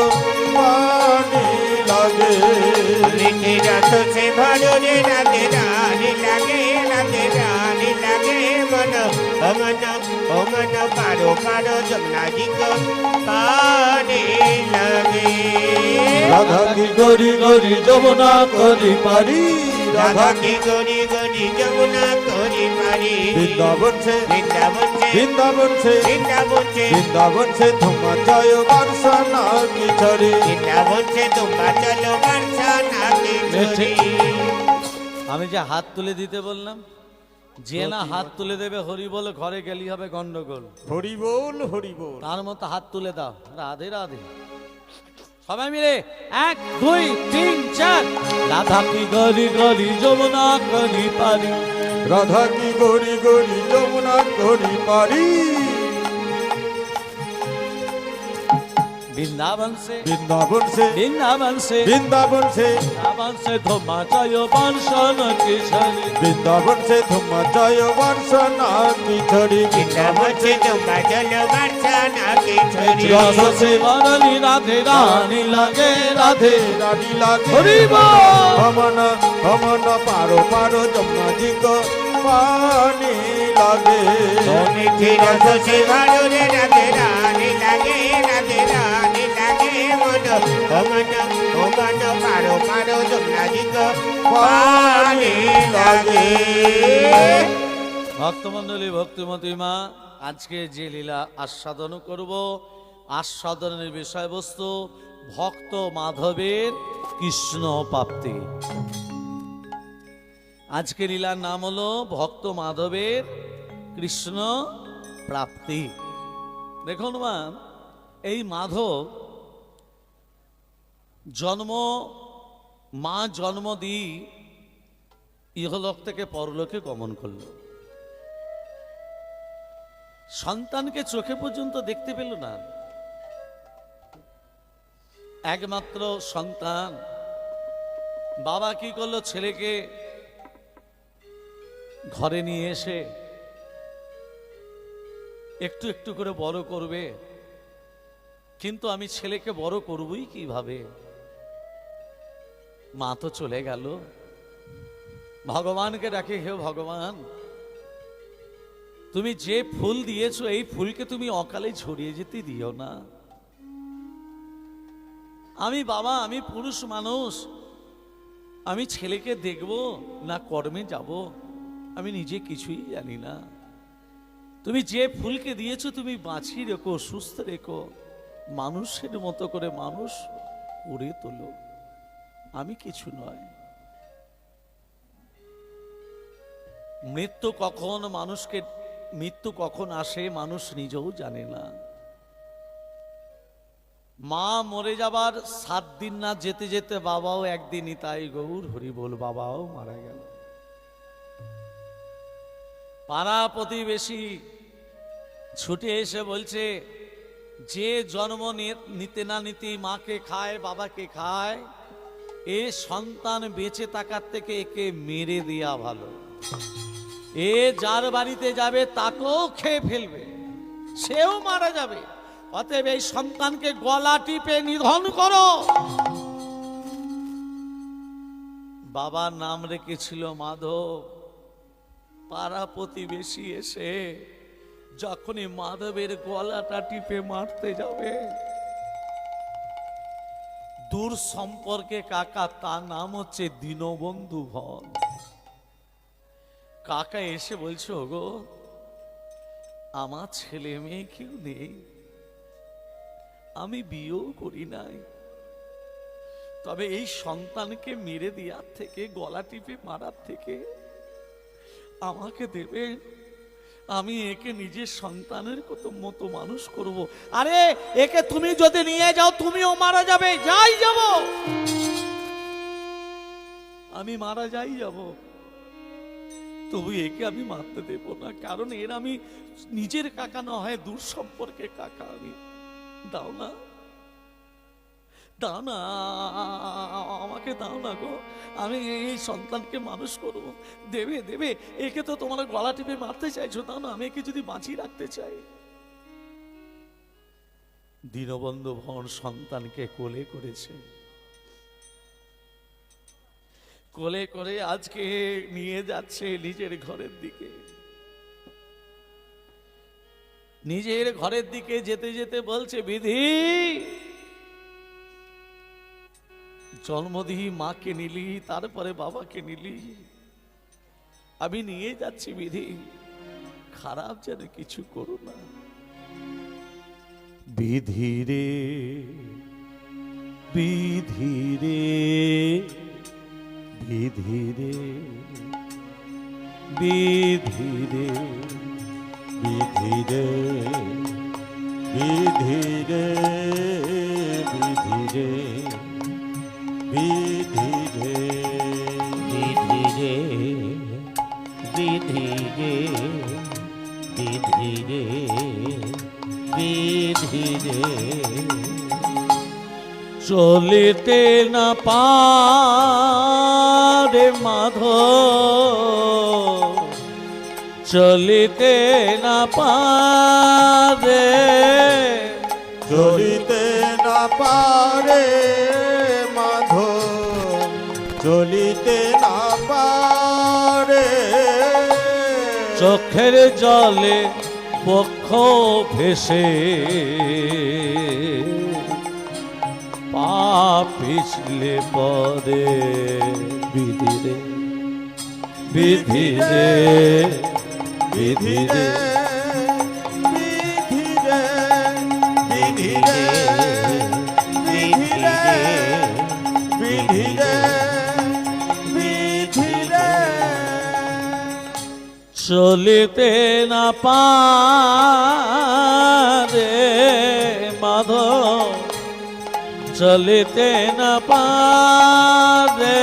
পানি লাগে মিঠে রস সে ভরলি রাধে রানী লাগে রাধে রানী লাগে মন অমন অমন পারো পারো যমুনা দিক পানি লাগে রাধা কি গরি গরি যমুনা করি পারি রাধা কি গরি গরি যমুনা করি পারি বৃন্দাবন সে বৃন্দাবন সে বৃন্দাবন সে বৃন্দাবন সে বৃন্দাবন সে ধুমা জয় বর্ষনা কি ছড়ি বৃন্দাবন সে তোমরা চলো বর্ষা নাকি ছড়ি আমি যে হাত তুলে দিতে বললাম যে না হাত তুলে দেবে হরি বলে ঘরে গেলি হবে গন্ডগোল হরি বল হরি বল তার মতো হাত তুলে দাও রাধে রাধে সবাই মিলে 1 2 3 4 রাধা কি গরি গরি যমুনা করি পারি রাধা কি গরি গরি যমুনা করি পারি বৃন্দাবন সে বৃন্দাবন সে বৃন্দাবন সে বৃন্দাবন সে বৃন্দাবন সে ধোমা জয় বর্ষণ কিশোরী বৃন্দাবন সে ধুমা জয় বর্ষনা কি ছড়ি বৃন্দাবন সে তোমরা চলো বর্ষা নাকি ছড়ি রস সে বরণী রাধে রানী লাগে রাধে রানী লাগে হরি বল। অমন অমন পারো পারো যমুনা দিক পানি লাগে মিঠে রস সে ভরলি রাধে রানী লাগে রাধে রানী লাগে মন অমন অমন পারো পারো যমুনা দিক পানি লাগে ভক্তমণ্ডলী ভক্তিমতী মা আজকে যে লীলা আস্বাদন করব আস্বাদনের বিষয়বস্তু ভক্ত মাধবের কৃষ্ণ প্রাপ্তি আজকে লীলার নাম হলো ভক্ত মাধবের কৃষ্ণ প্রাপ্তি দেখুন মা এই মাধব জন্ম মা জন্ম দিই ইহলোক থেকে পরলোকে গমন করল সন্তানকে চোখে পর্যন্ত দেখতে পেল না একমাত্র সন্তান বাবা কি করলো ছেলেকে ঘরে নিয়ে এসে একটু একটু করে বড় করবে কিন্তু আমি ছেলেকে বড় করবই কিভাবে মা তো চলে গেল ভগবানকে ডাকে হে ভগবান তুমি যে ফুল দিয়েছো এই ফুলকে তুমি অকালে ঝরিয়ে যেতে দিও না আমি বাবা আমি পুরুষ মানুষ আমি ছেলেকে দেখব না কর্মে যাব আমি নিজে কিছুই জানি না তুমি যে ফুলকে দিয়েছো তুমি বাঁচিয়ে রেখো সুস্থ রেখো মানুষের মতো করে মানুষ করে তোলো আমি কিছু নয় মৃত্যু কখন আসে মানুষ নিজেও জানে না মা মরে যাবার 7 দিন না যেতে যেতে বাবাও একদিনই তাই গৌর হরি বল বাবাও মারা গেল পাড়া প্রতিবেশী ছুটে এসে বলছে যে জন্ম নিতে না নিতে মাকে খায় বাবাকে খায় এ সন্তান বেঁচে থাকার থেকে একে মেরে দেয়া ভালো এ যার বাড়িতে যাবে তাকেও খেয়ে ফেলবে সেও মারা যাবে অতএব এই সন্তানকে গলা টিপে নিধন করো বাবার নাম রেখেছিল মাধব পাড়া প্রতিবেশী এসে যখনই মাধবের গলাটা টিপে মারতে যাবে দূর সম্পর্কে কাকা তার নাম হচ্ছে দীনবন্ধু ভন কাকা এসে বলছে ওগো আমার ছেলে মেয়ে কেউ নেই আমি বিয়েও করি নাই তবে এই সন্তানকে মেরে দেওয়ার থেকে গলা টিপে মারার থেকে আমাকে দেবে আমি একে নিজের সন্তানের মতো মানুষ করব আরে একে তুমি যদি নিয়ে যাও তুমিও মারা যাবে যাই যাব আমি মারা যাই যাব তবু একে আমি মারতে দেব না, কারণ এর আমি নিজের কাকা না হয় দূর সম্পর্কে কাকা আমি। দাও না, দাও না, আমাকে দাও না গো, আমি এই সন্তানকে মানুষ করবো। দেবে দেবে, একে তো তোমার গলা টিপে মারতে চাইছো, দাও না, আমি একে যদি বাঁচিয়ে রাখতে চাই। দীনবন্ধু ভন সন্তানকে কোলে করেছে, কোলে করে আজকে নিয়ে যাচ্ছে নিজের ঘরের দিকে। নিজের ঘরের দিকে যেতে যেতে বলছে, বিধি জন্মদিহি মাকে নিলি, তারপরে বাবাকে নিলি, আমি নিয়ে যাচ্ছি বিধি, খারাপ যেন কিছু করো না। বিধি রে বিধি রে বিধি রে বিধি রে বিধি রে বিধি রে বিধি রে বিধি রে বিধি রে বিধি রে বিধি রে বিধি রে চলিতে না পারে মাধব, চলিতে না পারে, চলিতে না পারে মাধব, চলিতে না পারে, চোখের জলে বক্ষ ভেসে পা পিছলে পরে। বিধি রে বিধি রে বিধি রে বিধি রে বিধি রে বিধি রে বিধি রে বিধি রে চলিতে না পারে মাধব, চলিতে না পারে,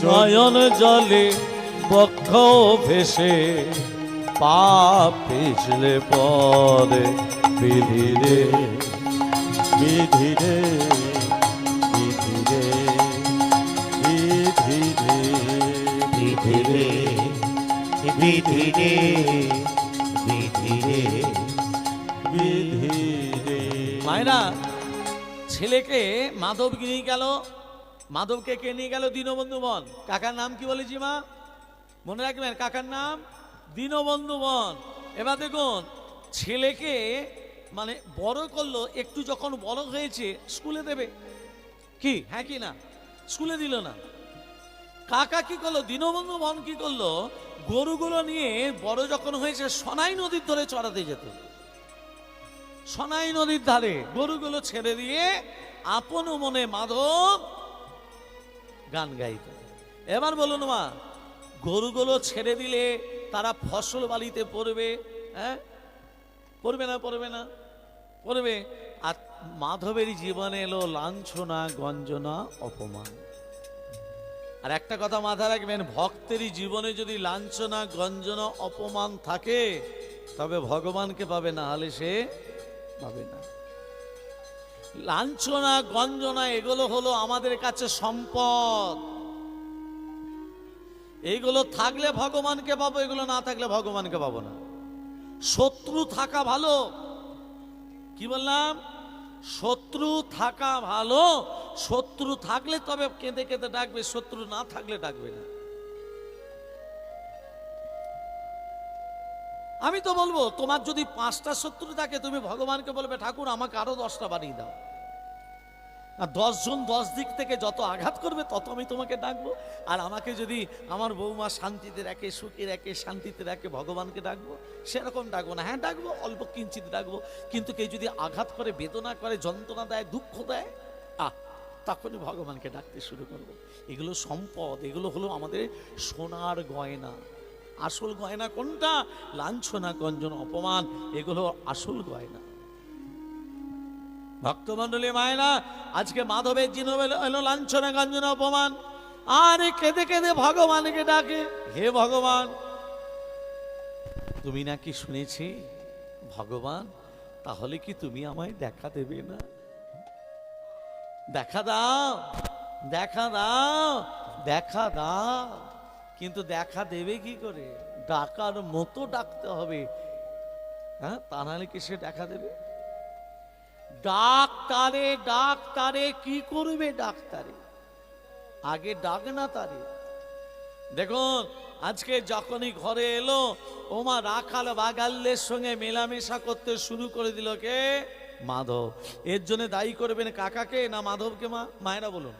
নয়ন জলে বক্ষ ভেসে পা পিছলে পরে। বিধি রে বিধি রে বিধি রে বিধি রে বিধি রে বিধি রে বিধি রে বিধি রে। মায়েরা, ছেলেকে মাধব নিয়ে গেল, মাধবকে কে নিয়ে গেল? দীনবন্ধু বন। কাকার নাম কি বলেছি মা? মনে রাখবেন, কাকার নাম দীনবন্ধু বন। এবার দেখুন, ছেলেকে মানে বড় করলো, একটু যখন বড় হয়েছে স্কুলে দেবে কি, হ্যাঁ কি না? স্কুলে দিল না। কাকা কি করলো? দীনবন্ধু বন কি করলো? গরুগুলো নিয়ে বড় যখন হয়েছে সোনাই নদীর ধরে চড়াতে যেত। সোনাই নদীর ধারে গরুগুলো ছেড়ে দিয়ে আপন মনে মাধব গান গাইত। এবার বলুন মা, গরুগুলো ছেড়ে দিলে তারা ফসল বালিতে পড়বে, হ্যাঁ পড়বে না? পড়বে না? পড়বে। আর মাধবের জীবনে এলো লাঞ্ছনা, গঞ্জনা, অপমান। আর একটা কথা মাথায় রাখবেন, ভক্তেরই জীবনে যদি লাঞ্ছনা, গঞ্জনা, অপমান থাকে তবে ভগবানকে পাবে, না হলে সে পাবে না। লাঞ্ছনা, গঞ্জনা এগুলো হলো আমাদের কাছে সম্পদ। এইগুলো থাকলে ভগবানকে পাবো, এগুলো না থাকলে ভগবানকে পাবো না। শত্রু থাকা ভালো, কি বললাম? শত্রু থাকা ভালো। শত্রু থাকলে তবে কেঁদে কেঁদে ডাকবে, শত্রু না থাকলে ডাকবে না। আমি তো বলবো, তোমার যদি 5টা শত্রু থাকে তুমি ভগবানকে বলবে, ঠাকুর আমাকে আরো 10টা বানিয়ে দাও। আর 10 জন 10 দিক থেকে যত আঘাত করবে তত আমি তোমাকে ডাকবো। আর আমাকে যদি আমার বৌমা শান্তিতে রাখে, সুখে রাখে, শান্তিতে রাখে, ভগবানকে ডাকবো। সেরকম ডাকবো না, হ্যাঁ ডাকবো, অল্প কিঞ্চিত ডাকবো। কিন্তু কেউ যদি আঘাত করে, বেদনা করে, যন্ত্রণা দেয়, দুঃখ দেয়, তখনই ভগবানকে ডাকতে শুরু করবো। এগুলো সম্পদ, এগুলো হলো আমাদের সোনার গয়না। আসল গয়না কোনটা? লাঞ্ছনা, গঞ্জনা, অপমান, এগুলো আসল গয়না। ভক্তমন্ডলী মায়েরা, আজকে মাধবের জীবনে এলো লাঞ্ছনা, গঞ্জনা, অপমান। আর কেঁদে কেঁদে ভগবানকে ডাকে, হে ভগবান, তুমি নাকি শুনেছি ভগবান, তাহলে কি তুমি আমায় দেখা দেবে না? দেখা দাও, দেখা দাও, দেখা দাও। কিন্তু দেখা দেবে কি করে? ডাকার মতো ডাকতে হবে, হ্যাঁ, তা নাহলে কি সে দেখা দেবে? ডাক্তারে ডাক্তারে কি করবে? ডাক্তারে আগে ডাক না তারে। দেখুন আজকে যখনই ঘরে এলো, ওমা রাখাল বাগাল্যের সঙ্গে মেলামেশা করতে শুরু করে দিল কে? মাধব। এর জন্য দায়ী করবেন কাকাকে না মাধবকে? মায়েরা বলুন।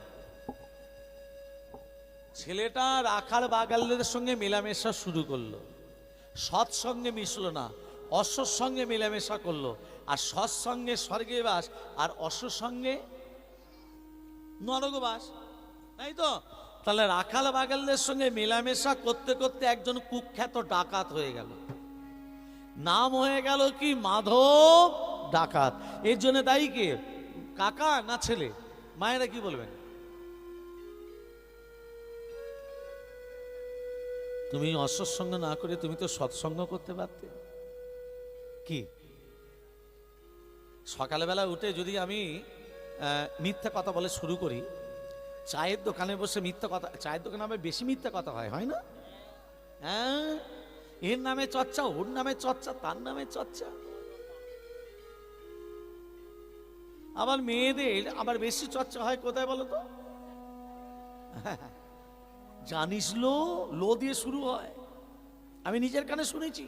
ছেলেটা রাখাল বাগাল্যের সঙ্গে মেলামেশা শুরু করলো, সৎসঙ্গে মিশলো না, অসৎসঙ্গে মেলামেশা করলো। আর সৎসঙ্গে স্বর্গে বাস, আর অসৎসঙ্গে নরকবাস, তাই তো? তাহলে রাখাল বাগালদের সঙ্গে মেলামেশা করতে করতে একজন কুখ্যাত ডাকাত হয়ে গেল। নাম হয়ে গেল কি? মাধব ডাকাত। এর জন্য দায়ী কে? কাকা না ছেলে? মায়েরা কি বলবেন? তুমি অসৎসঙ্গ না করে তুমি তো সৎসঙ্গ করতে পারতে। কি সকালবেলা উঠে যদি আমি মিথ্যা কথা বলে শুরু করি, চায়ের দোকানে বসে মিথ্যা কথা, চায়ের দোকানে আবার বেশি মিথ্যা কথা হয় না? হ্যাঁ, এর নামে চর্চা, ওর নামে চর্চা, তার নামে চর্চা। আবার মেয়েদের আবার বেশি চর্চা হয় কোথায় বলো তো? জানিস লো দিয়ে শুরু হয়। আমি নিজের কানে শুনেছি,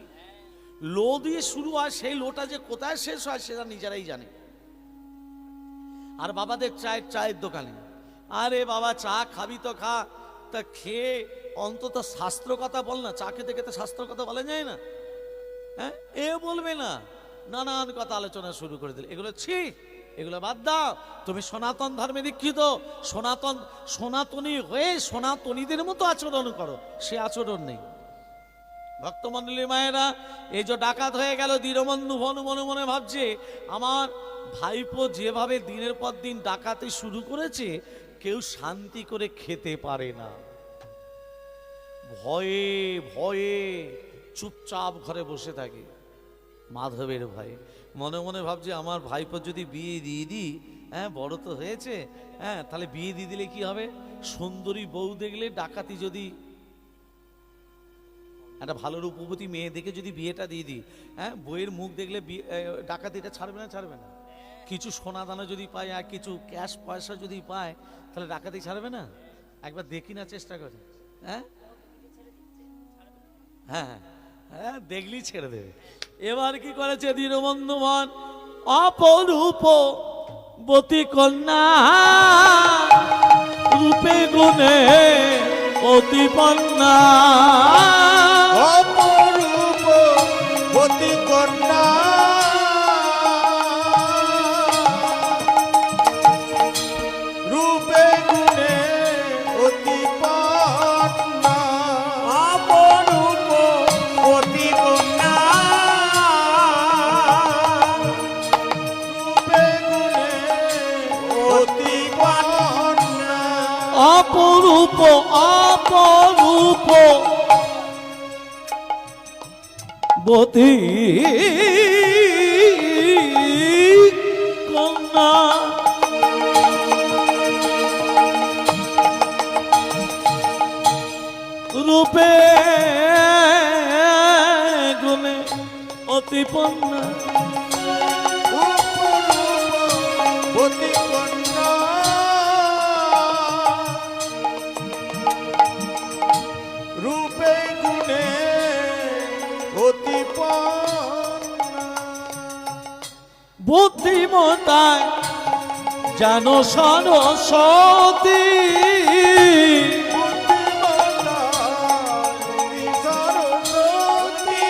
লো দিয়ে শুরু হয়, সেই লোটা যে কোথায় শেষ হয় সেটা নিজেরাই জানে। আর বাবাদের চায়ের দোকানে, আরে বাবা চা খাবি তো খা, তা খেয়ে অন্তত শাস্ত্র কথা বল না। চা খেতে খেতে শাস্ত্র কথা বলা যায় না? হ্যাঁ, এ বলবে না, নানান কথা আলোচনা শুরু করে দিল। এগুলো এগুলো বাদ দাও। তুমি সনাতন ধর্মে দীক্ষিত, সনাতনী হয়ে সনাতনীদের মতো আচরণ করো, সে আচরণ নেই। ভক্তমন্ডলী মায়েরা, এই যে ডাকাত হয়ে গেল, দীনবন্ধু মনে মনে ভাবছে, আমার ভাইপো যেভাবে দিনের পর দিন ডাকাতি শুরু করেছে, কেউ শান্তি করে খেতে পারে না। ভয়ে ভয়ে চুপচাপ ঘরে বসে থাকে। মাধবের ভাই মনে মনে ভাবছে, আমার ভাইপো যদি বিয়ে দিয়ে দিই, হ্যাঁ বড় তো হয়েছে, হ্যাঁ তাহলে বিয়ে দিয়ে দিলে কি হবে? সুন্দরী বউ দেখলে ডাকাতি, যদি একটা ভালো রূপবতী মেয়ে দেখে যদি বিয়েটা দিয়ে দিই, হ্যাঁ বইয়ের মুখ দেখলে ডাকাতিটা ছাড়বে না? ছাড়বে না? কিছু সোনা দানা যদি পায় আর কিছু ক্যাশ পয়সা যদি পায়, তাহলে ডাকাতি ছাড়বে না? একবার দেখি না, চেষ্টা করে। হ্যাঁ হ্যাঁ হ্যাঁ, দেখলেই ছেড়ে দেবে। এবার কি করেছে দীনবন্ধু মন? অপরূপ বতী কন্যা, রূপে গুণে অতিপন্না, অপরূপ বতী কন্যা, রূপে গুণে অতিপন্না, অপরূপ বতী কন্যা, রূপে গুণে অতিপন্না, অপরূপ অপরূপ বতী কন্যা, রূপে গুণে অতিপন্না, বতী কন্যা, রূপে গুণে অতিপন্না, বুদ্ধিমতায় জানো সরস্বতী, সরস্বতী,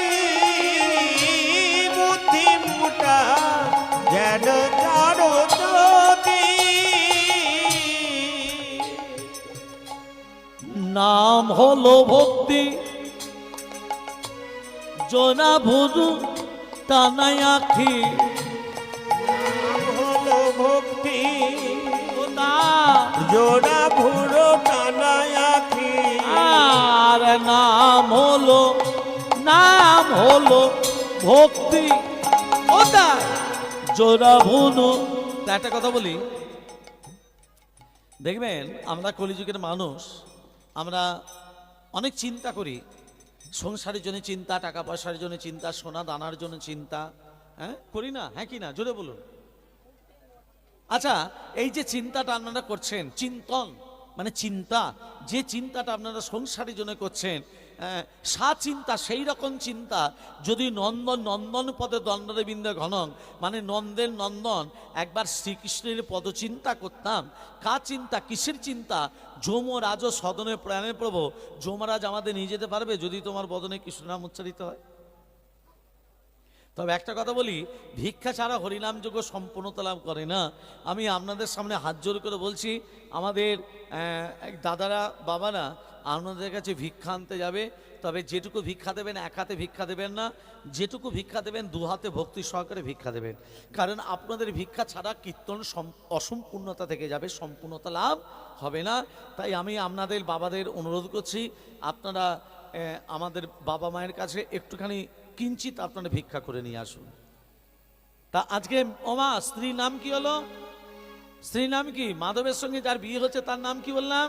বুদ্ধিমতা যেন সরস্বতী, নাম হলো ভক্তি, জনা ভুরু টানাই আখি, হলো ভক্তি, ও না জোড়া ভুরো টানায় হলো ভক্তি ওটা জোড়া ভুনু। তা একটা কথা বলি, দেখবেন আমরা কলিযুগের মানুষ, আমরা অনেক চিন্তা করি, সংসারের জন্য চিন্তা, টাকা পয়সার জন্য চিন্তা, সোনা দানার জন্য চিন্তা, হ্যাঁ করি না? হ্যাঁ কি না, জোরে বলুন। আচ্ছা, এই যে চিন্তাটা আপনারা করছেন, চিন্তন মানে চিন্তা, যে চিন্তাটা আপনারা সংসারের জন্য করছেন, সা চিন্তা, সেই রকম চিন্তা যদি নন্দন নন্দন পদে দণ্ডরে বিন্দে ঘনং, মানে নন্দের নন্দন একবার শ্রীকৃষ্ণের পদ চিন্তা করতাম। কা চিন্তা, কিসের চিন্তা? যমরাজ সদনে প্রাণের প্রভু, যমরাজ আমাদের নিয়ে যেতে পারবে যদি তোমার বদনে কৃষ্ণ নাম উচ্চারিত হয়? তবে একটা কথা বলি, ভিক্ষা ছাড়া হরিনাম যোগ্য সম্পূর্ণতা লাভ করে না। আমি আপনাদের সামনে হাত জোর করে বলছি, আমাদের এক দাদারা বাবারা আপনাদের কাছে ভিক্ষা আনতে যাবে, তবে যেটুকু ভিক্ষা দেবেন এক হাতে ভিক্ষা দেবেন না, যেটুকু ভিক্ষা দেবেন দু হাতে ভক্তি সহকারে ভিক্ষা দেবেন। কারণ আপনাদের ভিক্ষা ছাড়া কীর্তন অসম্পূর্ণতা থেকে যাবে, সম্পূর্ণতা লাভ হবে না। তাই আমি আপনাদের বাবাদের অনুরোধ করছি, আপনারা আমাদের বাবা মায়ের কাছে একটুখানি কিঞ্চিত আপনারা ভিক্ষা করে নিয়ে আসুন। তা আজকে ওমা স্ত্রীর নাম কি হলো? স্ত্রীর নাম কি? মাধবের সঙ্গে যার বিয়ে হচ্ছে তার নাম কি বললাম?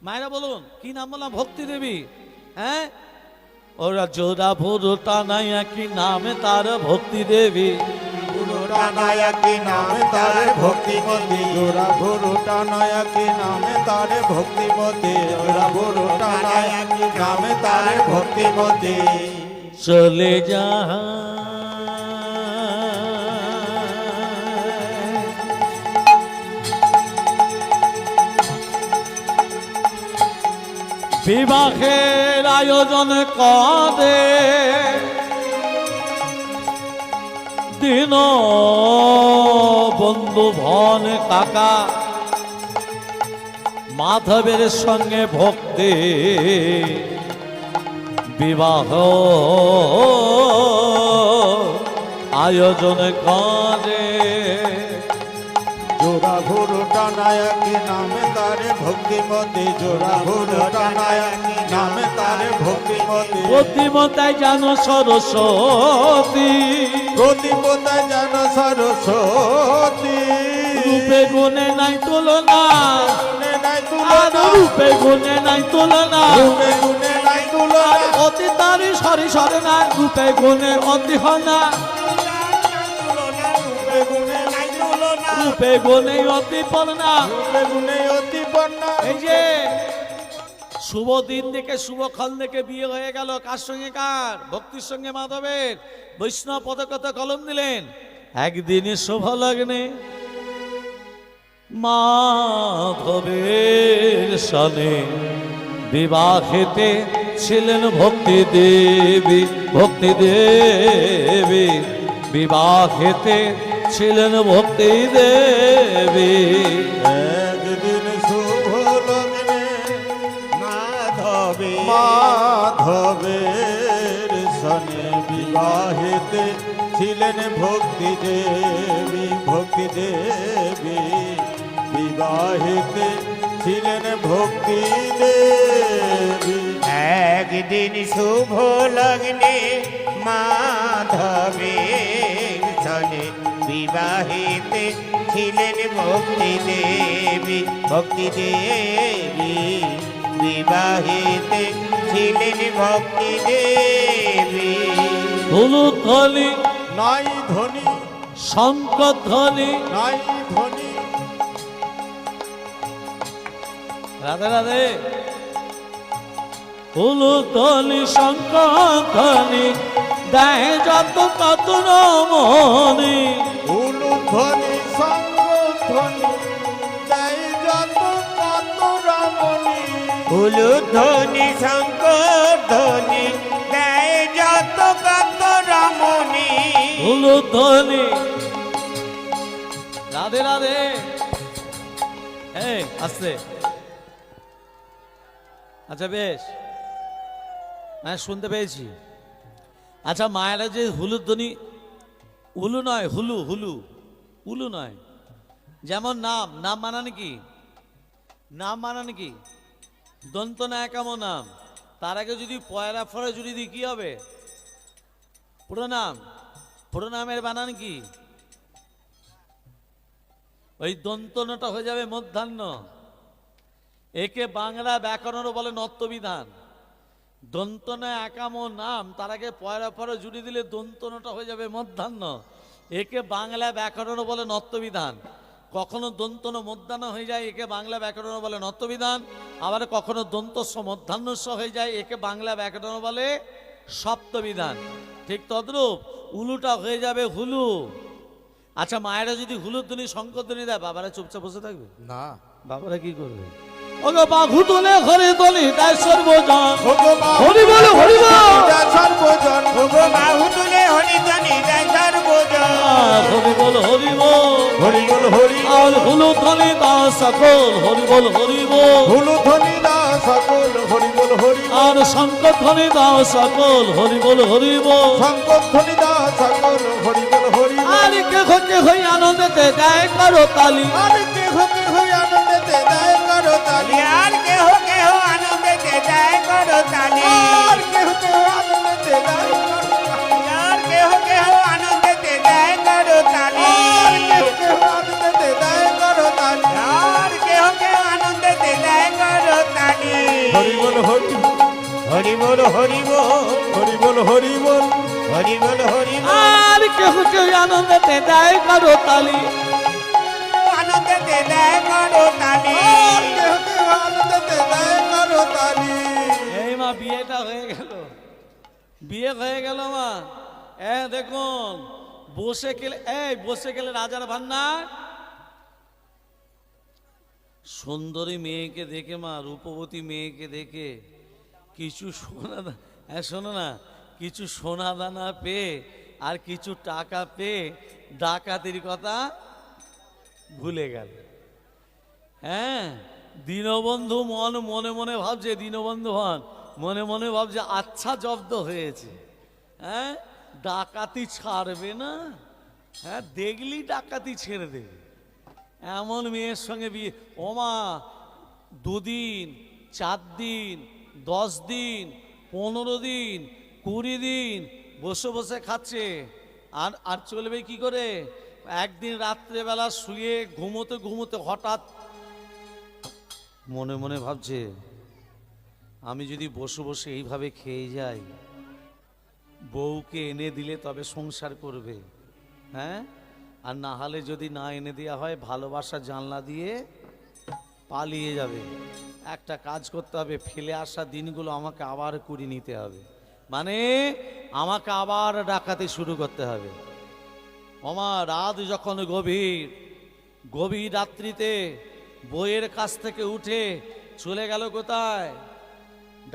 মায়েরা বলুন কি নাম বললাম? ভক্তি দেবী। হ্যাঁ, ওরা জোড়া ভোরটা নাই কি নামে তার ভক্তি দেবী। নায়কি নামে তারে ভক্তিমতী, জোড়া ভোরটা নায়কি নামে তারে ভক্তিমতী, জোড়া ভোরটা নায়কি নামে তারে ভক্তিমতী। চলে যা বিবাহের আয়োজন করে দিন বন্ধু ভন কাকা, মাধবের সঙ্গে ভক্তি বিবাহ আয়োজন করে। জোড়া ভোরটা নায়কি নামে তারে ভক্তিমতী, জোড়া ভোরটা নায়কি নামে তারে ভক্তিমতী। প্রতিমতায় জানো সরস্বতী, প্রতিপদায় যেন সরস্বতী। রূপে গুণে নাই তুলনা, গুণে নাই আর তুলনা, রূপে গুণে নাই তুলনা। রূপে গুণে নাই তুলনা, অতি তারি সরি সরে না, রূপে গুণে অতি হনা, রূপে গুণে নাই তুলনা, রূপে গুণে অতি পড়না। রূপে গুণে অতি বর্ণা। এই যে শুভ দিন দেখে শুভক্ষণ দেখে বিয়ে হয়ে গেল, কার সঙ্গে কার? ভক্তির সঙ্গে মাধবের। বৈষ্ণব পদকথা কলম দিলেন, একদিনে শুভ লগ্নে মাধবের সনে বিবাহেতে ছিলেন ভক্তি দেবী। ভক্তি দেবী বিবাহেতে ছিলেন ভক্তি দেবী। একদিন শুভ লগ্নে মাধবে মাধবের সনে বিবাহেতে ছিলেন ভক্তি দেবী। ভক্তি দেবী বিবাহেতে ছিলেন ভক্তি দেবী। একদিন শুভ লগ্নে মাধবের সনে বিবাহিতে ছিলেন ভক্তি দেবী। ভক্তি দেবী বিবাহিতে ছিলেন ভক্তি দেবী। ধুলুধ্বনি নাই ধ্বনি, শঙ্খধ্বনি, নাই ধ্বনি। রাধে রাধে। ধুলুধ্বনি শঙ্খধ্বনি দেয় যত কত রমণী। উলুধ্বনি শঙ্খধ্বনি দেয় যত কত রমণী। উলুধ্বনি শঙ্খধ্বনি দেয় যত কত রমণী। ধুলুধ্বনি। রাধে রাধে। এই আসছে। আচ্ছা বেশ, হ্যাঁ শুনতে পেয়েছি। আচ্ছা মায়েরা যে হুলুধ্বনি, উলু নয় হুলু, হুলু উলু নয়। যেমন নাম, নাম মানানি কি? নাম মানানি কি? দন্ত না একাম নাম। তার আগে যদি পয়রা ফরে যদি দিই কি হবে? প্রণাম, প্রণামের বানান কি? ওই দন্তনটা হয়ে যাবে মধ্যাহ্ন। একে বাংলা ব্যাকরণও বলে নত্যবিধান। দন্তনা একাম নাম, তার আগে পয়রা পরে জুড়ে দিলে দন্তনটা হয়ে যাবে মধ্যাহ্ন। একে বাংলা ব্যাকরণও বলে নত্যবিধান। কখনো দন্তন মধ্যাহ্ন হয়ে যায়, একে বাংলা ব্যাকরণ বলে নত্যবিধান। আবার কখনো দন্তস্ব মধ্যাহ্নস্ব হয়ে যায়, একে বাংলা ব্যাকরণ বলে সপ্তবিধান। ঠিক তদ্রূপ উলুটা হয়ে যাবে হুলু। আচ্ছা, মায়েরা যদি হুলুর ধ্বনি শঙ্করধ্বনি দেয়, বাবারা চুপচাপ বসে থাকবে? না, বাবারা কি করবে? ওগো বাঘু তোলে ঘরে তোলে তাই সর্বজন হরি বল হরি বল সর্বজন ওগো বাহু তুলে হরি ধ্বনি দেয় সর্বজন। হরি বল হরি বল হরি বল হরি আর হুলু ধ্বনি তা সকল হরি বল হরি বল। হুলু ধ্বনি দা সকল হরি বল হরি আর শঙ্কর ধ্বনি দাও সকল হরি বল হরি বল। শঙ্কর ধ্বনি দা সকল হরি বল হরি আর কে হই আনন্দেতে দেয় করো তালি। আর কেহ কেহ আনন্দেতে দেয় করো তালি আর কেহ কেহ আনন্দেতে দেয় করো তালি। আর কেহ কেহ আনন্দেতে দেয় করো তালি আর কেহ কেহ আনন্দেতে দেয় করো তালি। আর কেহ কেহ আনন্দেতে দেয় করো তালি আর কেহ কেহ আনন্দেতে দেয় করো তালি। হরি বল হরি হরি বল হরি বল হরি বল হরি বল হরি বল হরি বল। আর কেহ আনন্দেতে দেয় করো তালি। আনন্দেতে দেয় করো তালি। আর কেহ কেহ আনন্দেতে দেয় করো তালি এই মা বিয়েটা হয়ে গেল, বিয়ে হয়ে গেল মা। দেখুন বসে গেলে রাজার ভান্ডার। সুন্দরী মেয়েকে দেখে মা, রূপবতী মেয়েকে দেখে কিছু শোনো না, কিছু সোনা দানা পেয়ে আর কিছু টাকা পেয়ে ডাকাতির কথা ভুলে গেল। হ্যাঁ, দীনবন্ধু মনে মনে ভাবছে, দীনবন্ধু মনে মনে ভাবছে আচ্ছা জব্দ হয়েছে। হ্যাঁ, ডাকাতি ছাড়বে না। হ্যাঁ, দেখলি ডাকাতি ছেড়ে দেবে, এমন মেয়ের সঙ্গে বিয়ে। ওমা 2 দিন 4 দিন 10 দিন 15 দিন 20 দিন বসে বসে খাচ্ছে। আর চলবে কি করে? একদিন রাত্রেবেলা শুয়ে ঘুমোতে ঘুমোতে হঠাৎ মনে মনে ভাবছে, আমি যদি বসে বসে এইভাবে খেয়ে যাই, বউকে এনে দিলে তবে সংসার করবে। হ্যাঁ, আর না হলে যদি না এনে দেওয়া হয়, ভালোবাসা জানলা দিয়ে পালিয়ে যাবে। একটা কাজ করতে হবে, ফেলে আসা দিনগুলো আমাকে আবার কুড়িয়ে নিতে হবে, মানে আমাকে আবার ডাকাতি শুরু করতে হবে। ওমা রাত যখন গভীর রাত্রিতে বইয়ের কাছ থেকে উঠে চলে গেল কোথায়?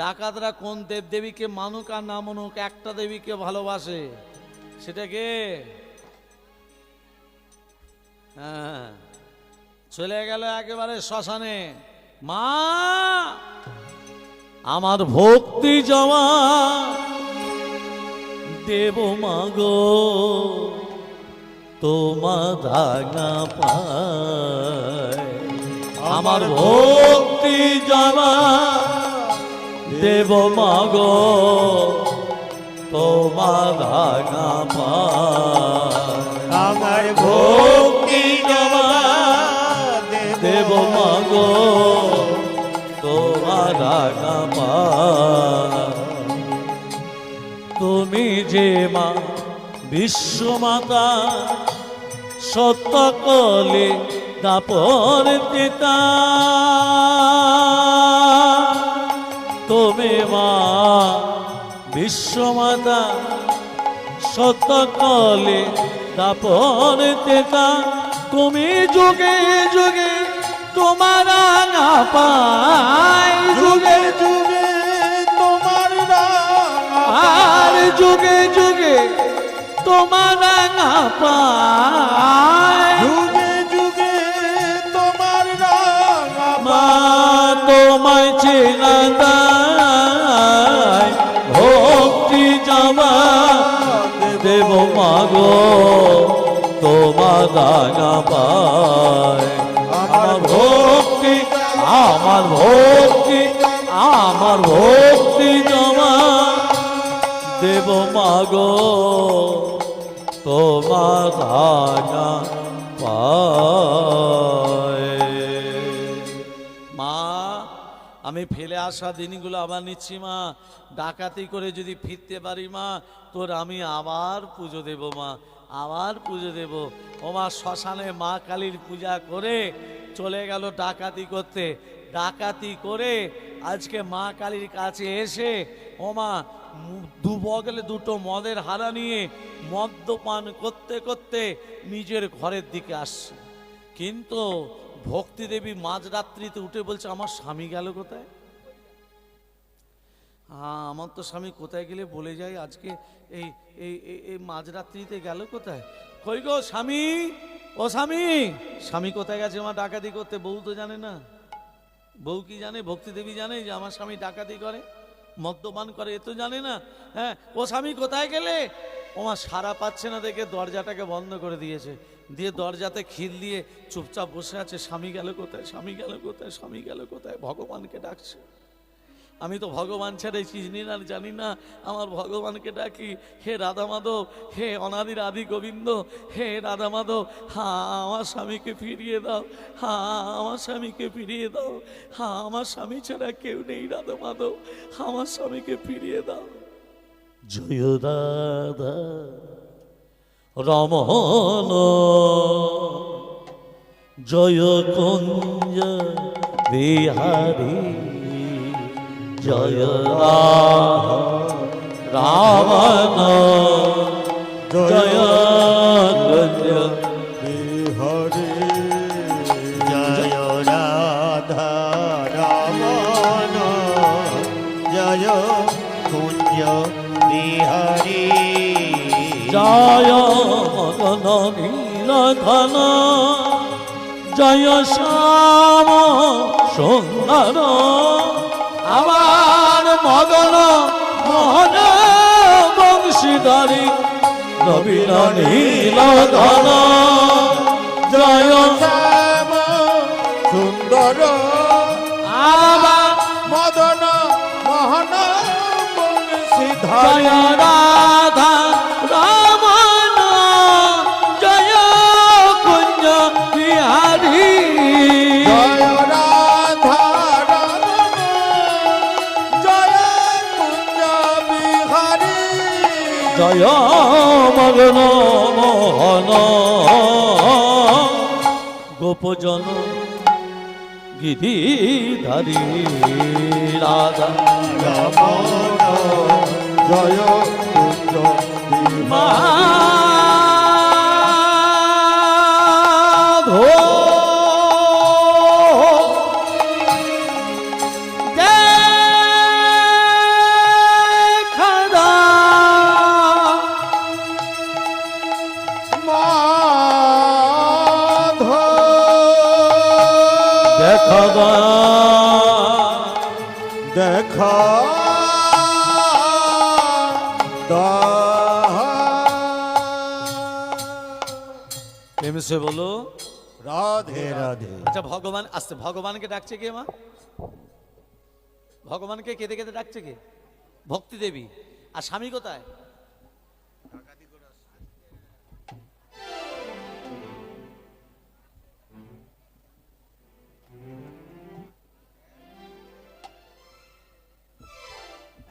ডাকাতরা কোন দেবদেবীকে মানুক আর না মানুক, একটা দেবীকে ভালোবাসে, সেটাকে হ্যাঁ, চলে গেল একেবারে শ্মশানে। মা আমার ভক্তি জমা দেব মাগো, তোমার রাঙা পায়। আমার ভক্তি জমা দেব মাগো, তোমার রাঙা পায়। আমার ভক্তি জমা দেব মাগো, তোমার রাঙা পায়। তুমি যে মা বিশ্বমাতা, সত্য কলে দাপর পিতা। তুমি মা বিশ্বমাতা, সত্য কলে দাপর পিতা। তুমি যুগে যুগে তোমার রাঙা পায়, যুগে যুগে তোমার রাঙা আর যুগে যুগে তোমার রাঙা পায়। যুগে যুগে তোমার রাঙা মা তোমায় চেনা দায়, ভক্তি জমা দেব মাগো, তোমার রাঙা পায়। আমার ভক্তি আমার ভক্তি জমা দেব মাগো তোমার ধানা পায়। মা আমি ফেলে আসা দিনগুলো আবার নিচ্ছি মা, ডাকাতি করে যদি ফিরতে পারি মা তোর আমি আবার পুজো দেব মা, আবার পুজো দেব। ও মা শ্মশানে মা কালীর পূজা করে চলে গেল ডাকাতি করতে, ডাকাতি করে আজকে মা কালীর কাছে এসে ও মা দু বগলে দুটো মদের হাড়া নিয়ে মদ্যপান করতে করতে নিজের ঘরের দিকে আসছে। কিন্তু ভক্তি দেবী মাঝরাত্রিতে উঠে বলছে আমার স্বামী গেল কোথায়? হ্যাঁ আমার তো স্বামী কোথায় গেলে বলে যায় আজকে এই এই এই মাঝরাত্রিতে গেল কোথায়? কই গো স্বামী, ও স্বামী, স্বামী কোথায় গেছে? আমার ডাকাতি করতে। বউ তো জানে না, বউ কি জানে? ভক্তি দেবী জানে যে আমার স্বামী ডাকাতি করে, মদ্যপান করে, এ তো জানে না। হ্যাঁ ও স্বামী কোথায় গেলে? ওমা সারা পাচ্ছে না দেখে দরজাটাকে বন্ধ করে দিয়েছে, দিয়ে দরজাতে খিল দিয়ে চুপচাপ বসে আছে। স্বামী গেল কোথায়, স্বামী গেল কোথায়, স্বামী গেল কোথায়? ভগবানকে ডাকছে। আমি তো ভগবান ছেড়ে চিনি না, জানি না, আমার ভগবানকে ডাকি, হে রাধা মাধব, হে অনাদির আদি গোবিন্দ, হে রাধা মাধব, হ্যাঁ আমার স্বামীকে ফিরিয়ে দাও, হ্যাঁ আমার স্বামীকে ফিরিয়ে দাও, হ্যাঁ আমার স্বামী ছাড়া কেউ নেই রাধা মাধব, আমার স্বামীকে ফিরিয়ে দাও। জয় রাধা রমন জয় কুঞ্জ বিহারী, জয় রামন জয় কুঞ্জ বিহারী, জয় রাধা রমন জয় কুঞ্জ বিহারী, জয় মগন নীলধন জয় শ্যাম সুন্দর, আমার মগন মোহন বংশীধারী নবীন নীলধন জয় শ্যাম সুন্দর, আমার মদন মোহন বংশীধর, জয় রাধা রমন জয় কুঞ্জ বিহারী, জয় রাধা রমন জয় কুঞ্জ বিহারী, জয় মগন মোহন গোপজন গিরিধারী রাধা রমন জয় কুঞ্জ বিহারী, মাধো দেখা দাও, মাধব দেখা দাও, দেখা প্রেমসে বলো রাধে রাধে। আচ্ছা ভগবান আসতে, ভগবানকে ডাকছে কে মা? ভগবানকে কেঁদে কেঁদে ডাকছে কে? ভক্তি দেবী। আর স্বামী কোথায়?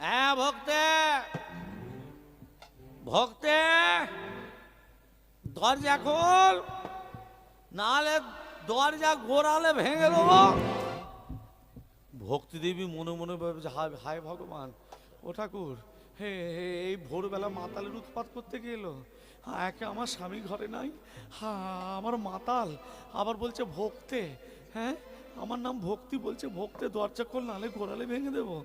হ্যাঁ ভক্তে, ভক্তে দরজা খোল, নাহলে দরজা গোড়ালে ভেঙে দেবো। ভক্তি দেবী মনে মনে ভাবে হায় হায় ভগবান, ও ঠাকুর, হে হে এই ভোরবেলা মাতালের উৎপাত করতে গেল। একে আমার স্বামী ঘরে নাই, আমার মাতাল আবার বলছে ভক্তে, হ্যাঁ আমার নাম ভক্তি, বলছে ভক্তে দরজা খোল নাহলে গোড়ালে ভেঙে দেবো।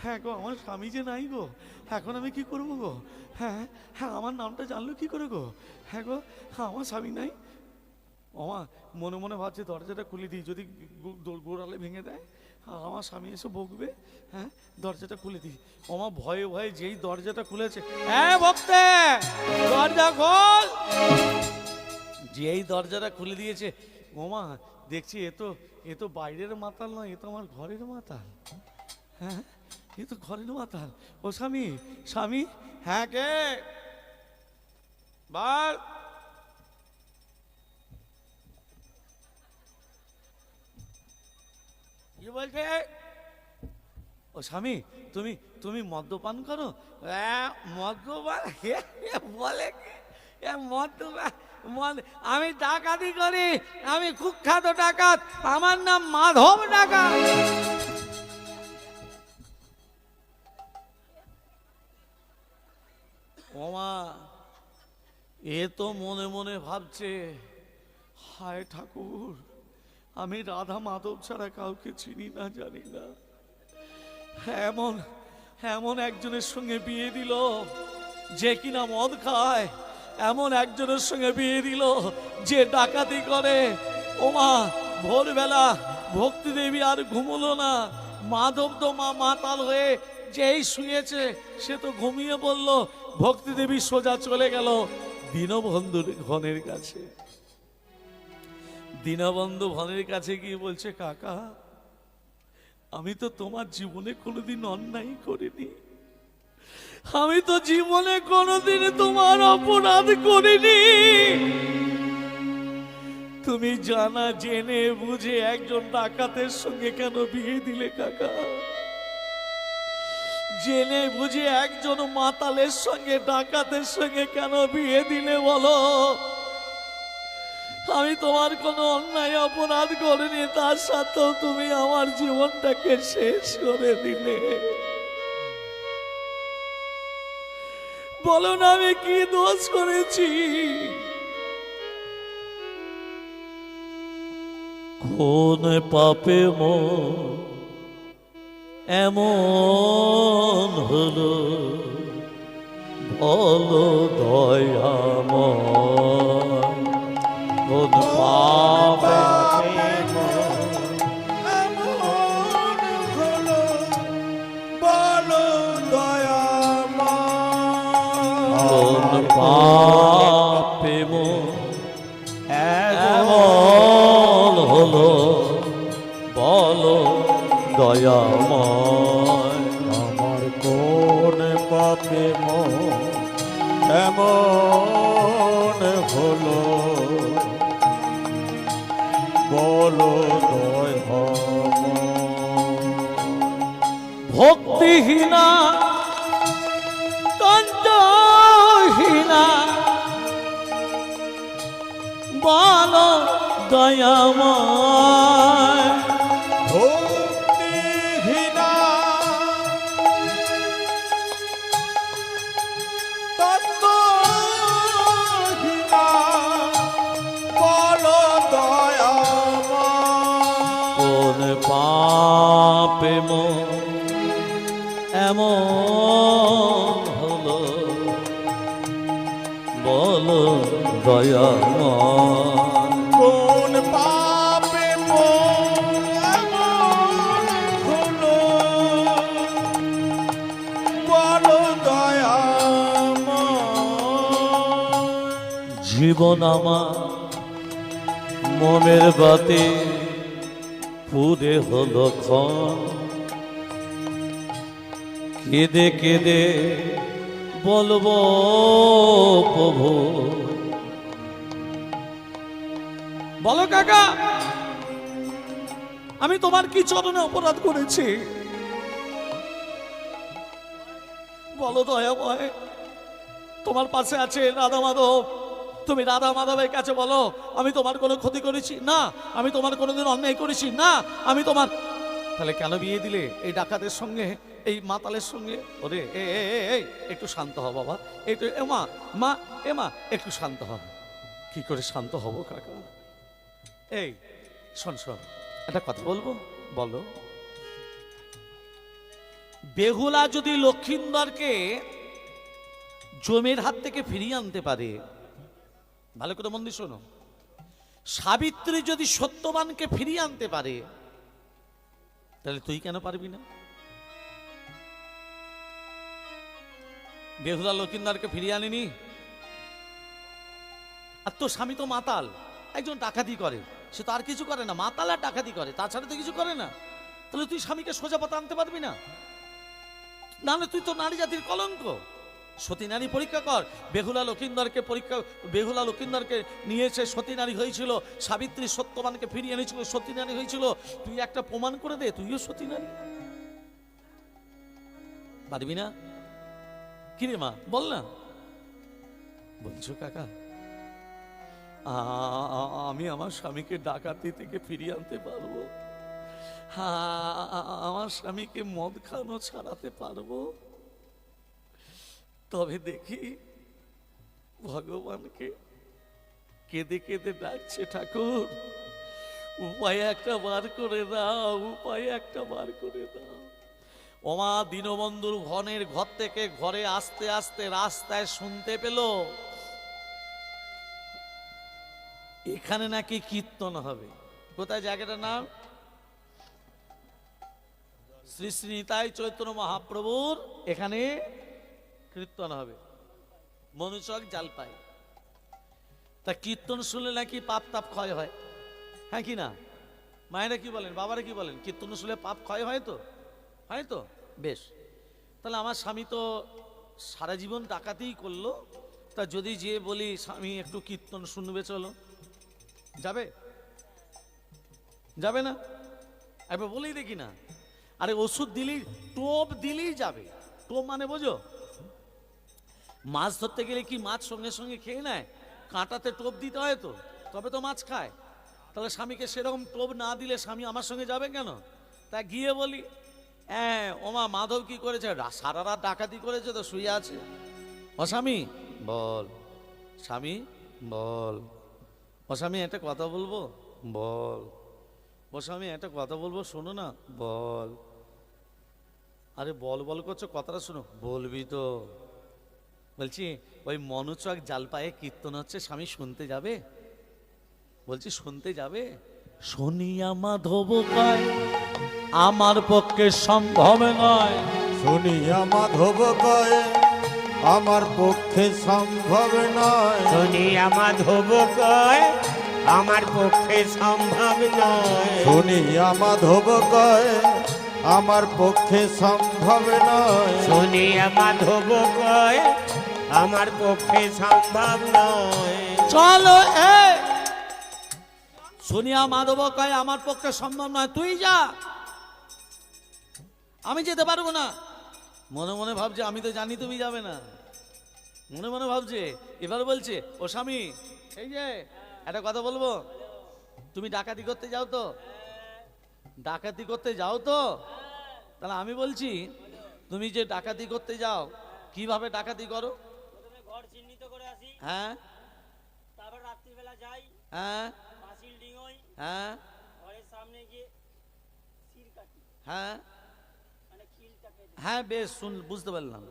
হ্যাঁ গো আমার স্বামী যে নাই গো, এখন আমি কি করবো গো? হ্যাঁ হ্যাঁ আমার নামটা জানলো কি করে গো? হ্যাঁ গো হ্যাঁ আমার স্বামী নাই। ওমা মনে মনে ভাবছে দরজাটা খুলে দিই, যদি গোড়ালে ভেঙে দেয় আমার স্বামী এসে বকবে। হ্যাঁ দরজাটা খুলে দিই। ওমা ভয়ে ভয়ে যেই দরজাটা খুলেছে, হ্যাঁ ভক্তে দরজা খোল, যেই দরজাটা খুলে দিয়েছে ওমা দেখছি এ তো বাইরের মাতাল নয়, এ তো আমার ঘরের মাতাল। হ্যাঁ এ তো ঘরের মাতাল। ও স্বামী, স্বামী, হ্যাঁ কে বল। কি বলছে? ও স্বামী, তুমি তুমি মদ্যপান করো? মদ্যপান বলে কি? মদ্যপান আমি ডাকাতি করি, আমি কুখ্যাত ডাকাত, আমার নাম মাধব ডাকাত। ওমা, এ তো মনে মনে ভাবছে, হায় ঠাকুর, আমি রাধা মাধব ছাড়া কাউকে চিনি না, জানি না। এমন এমন একজনের সঙ্গে বিয়ে দিল যে কিনা মদ খায়, এমন একজনের সঙ্গে বিয়ে দিল যে ডাকাতি করে। ওমা, ভোরবেলা ভক্তি দেবী আর ঘুমলো না। মাধব তো মাতাল হয়ে যেই শুয়েছে সে তো ঘুমিয়ে পড়ল। ভক্তি দেবী সোজা চলে গেল দীনবন্ধুর ঘনের কাছে। দীনবন্ধু ঘনের কাছে গিয়ে বলছে, কাকা, আমি তো তোমার জীবনে কোনোদিন অন্যায় করিনি, আমি তো জীবনে কোনোদিন তোমার অপরাধ করিনি। তুমি জানা জেনে বুঝে একজন ডাকাতের সঙ্গে কেন বিয়ে দিলে কাকা? জেনে বুঝে একজন মাতালের সঙ্গে ডাকাতের সঙ্গে কেন বিয়ে দিলে বলো? আমি তোমার কোনো অন্যায় অপরাধ করিনি, তার সাথেও তুমি আমার জীবনটাকে শেষ করে দিলে। বলো না, আমি কি দোষ করেছি? কোন পাপে এমন হলো বলো দয়াময়? কোন পাপে কোন পাপে এমন হলো বলো দয়াময়? আমার কোন পাপে এমন হলো বলো দয়াময়? ভক্তিহীনা কণ্ঠহীনা বলো দয়াময়? ভক্তিহীনা তত্ত্বহীনা বলো দয়াময়? কোন পাপে এমন হলো বলো দয়াময়? কোন পাপে এমন হলো বলো দয়াময়? জীবন আমার মনের বাতে পুরে হলো ক্ষণ, কেঁদে কেঁদে বলবো প্রভু। বলো কাকা, আমি তোমার কি চরণে অপরাধ করেছি? বলো দয়াময়। তোমার পাশে আছে রাধা মাধব, তুমি রাধা মাধবের কাছে বলো আমি তোমার কোনো ক্ষতি করেছি না, আমি তোমার কোনোদিন অন্যায় করেছি না, আমি তোমার। তাহলে কেন বিয়ে দিলে এই ডাকাতের সঙ্গে, এই মাতালের সঙ্গে? ওরে এই একটু শান্ত হ বাবা, একটু মা মা মা একটু শান্ত হ। কি করে শান্ত হব কাকা? এই শোন শোন, একটা কথা বলবো, বলো। বেহুলা যদি লক্ষিন্দরকে জমের হাত থেকে ফিরিয়ে আনতে পারে, ভালো করে মন দিয়ে শোনো, সাবিত্রী যদি সত্যবানকে ফিরিয়ে আনতে পারে, তাহলে তুই কেন পারবি না? বেহুলা লক্ষিন্দরকে ফিরিয়ে আনেনি, আর তোর স্বামী তো মাতাল, একজন ডাকাতি করে, সে তো আর কিছু করে না, মাতাল আর ডাকাতি করে, তাছাড়া তো কিছু করে না। তাহলে তুই স্বামীকে সোজা পথে আনতে পারবি না? নাহলে তুই তো নারী জাতির কলঙ্ক। সতী নারী পরীক্ষা কর। বেহুলা লক্ষিন্দরকে নিয়েছে, সতী নারী হয়েছিল। সাবিত্রী সত্যবানকে ফিরিয়ে এনেছিল, সতী নারী হয়েছিল। তুই একটা প্রমাণ করে দে তুইও সতী নারী। পারবি না? কিরে মা বল না। বলছো কাকা আমি আমার স্বামীকে ডাকাতি থেকে ফিরিয়ে আনতে পারবো, আমার স্বামীকে মদ খানো ছাড়াতে পারবো, তবে দেখি ভগবানকে কেঁদে কেঁদে ডাকছে, ঠাকুর উপায় একটা বার করে দাও, উপায় একটা বার করে দাও। ওমা দীনবন্ধুর ঘনের ঘর থেকে ঘরে আস্তে আস্তে রাস্তায় শুনতে পেল এখানে নাকি কীর্তন হবে। কোথায় জায়গাটার নাম? শ্রী শ্রী নিতাই চৈতন্য মহাপ্রভুর এখানে কীর্তন হবে, মনুচক জালপাই। তা কীর্তন শুনলে নাকি পাপ তাপ ক্ষয় হয়, হ্যাঁ কি না? মায়েরা কি বলেন, বাবারা কি বলেন? কীর্তন শুনলে পাপ ক্ষয় হয় তো? হয় তো? বেশ, তাহলে আমার স্বামী তো সারা জীবন ডাকাতেই করলো, তা যদি যে বলি স্বামী একটু কীর্তন শুনবে, চলো, যাবে? যাবে না? একবার বলেই দেখি না। আরে ওষুধ দিলেই, টোপ দিলেই যাবে। টোপ মানে বোঝো? মাছ ধরতে গেলে কি মাছ সঙ্গে সঙ্গে খেয়ে নেয়? কাঁটাতে টোপ দিতে হয় তো, তবে তো মাছ খায়। তাহলে স্বামীকে সেরকম টোপ না দিলে স্বামী আমার সঙ্গে যাবে কেন? তা গিয়ে বলি, হ্যাঁ ওমা মাধব কি করেছে? সারা রাত ডাকাতি করেছে তো, শুয়ে আছে। ও স্বামী বল, স্বামী বল, ও স্বামী একটা কথা বলবো, বল, ও স্বামী একটা কথা বলবো, শোনো না, বল। আরে বল বল করছো, কথাটা শোনো। বলবি তো। বলছি ওই মনুচক জালপায়ে কীর্তন হচ্ছে, স্বামী শুনতে যাবে? বলছি শুনতে যাবে। শুনিয়া মাধব কয় আমার পক্ষে সম্ভব নয়, শুনিয়া মাধব কয় আমার পক্ষে সম্ভব নয়, শুনিয়া মাধব কয় আমার পক্ষে সম্ভব নয়, শুনিয়া মাধব কয় আমার পক্ষে সম্ভব নয়, শুনিয়া মাধব কয় আমার পক্ষে সম্ভব নয়। চলো এ শুনিয়া মাধব কয় আমার পক্ষে সম্ভব নয়, তুই যা, আমি যেতে পারবো না। মনে মনে ভাবছে আমি তো জানি তুমি যাবে না, মনে মনে ভাবছে। এবার বলছে ও স্বামী এই যে একটা কথা বলবো, তুমি ডাকাতি করতে যাও তো? ডাকাতি করতে যাও তো? তাহলে আমি বলছি তুমি যে ডাকাতি করতে যাও কিভাবে ডাকাতি করো? প্রথমে ঘর চিহ্নিত করে আসি, হ্যাঁ তারপর রাত্রিবেলা যাই, হ্যাঁ পাঁচিল ডিঙোই, হ্যাঁ ঘরের সামনে গিয়ে সির কাটি, হ্যাঁ মানে খিলটাকে দিই। হ্যাঁ বেশ শুন, বুঝতে পারলাম,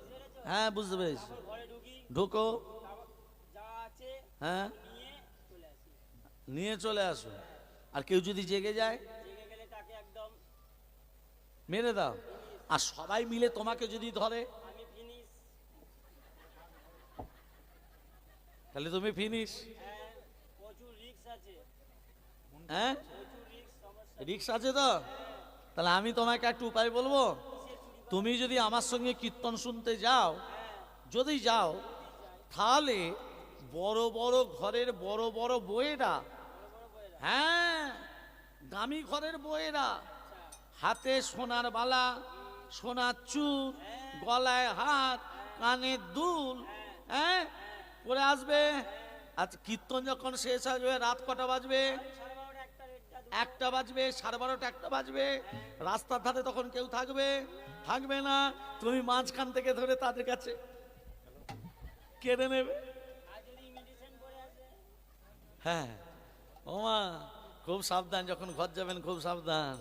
হ্যাঁ বুঝতে পেরেছি। তারপর ঘরে ঢুকি, ঢুকো, তারপর যা আছে হ্যাঁ নিয়ে চলে আসি। নিয়ে চলে আসো। আর কেউ যদি জেগে যায় জেগে গেলে তাকে একদম মেরে দাও। আর সবাই মিলে তোমাকে যদি ধরে আমি ফিনিশ। তাহলে তুমি ফিনিশ। হ্যাঁ, প্রচুর রিস্ক আছে, হ্যাঁ প্রচুর রিস্ক, সমস্যা। রিক্স আছে তো? তাহলে আমি তোমাকে একটা উপায় বলবো। তুমি যদি আমার সঙ্গে কীর্তন শুনতে যাও, যদি যাও, তাহলে বড় বড় ঘরের বড় বড় বউয়েরা, হ্যাঁ দামি ঘরের বউয়েরা, হাতে সোনার বালা, সোনার চুর, গলায় হাত, কানে দুল, হ্যাঁ পরে আসবে। আজ কীর্তন যখন শেষ আসবে রাত কটা বাজবে? 1টা বাজবে, 12:30 1টা বাজবে। রাস্তার ধারে তখন কেউ থাকবে না। তুমি মাঝখান থেকে ধরে তাদের কাছে কেড়ে নেবে। আর যদি মেডিসিন পরে আসে, হ্যাঁ ওমা খুব সাবধান, যখন ঘর যাবেন খুব সাবধান।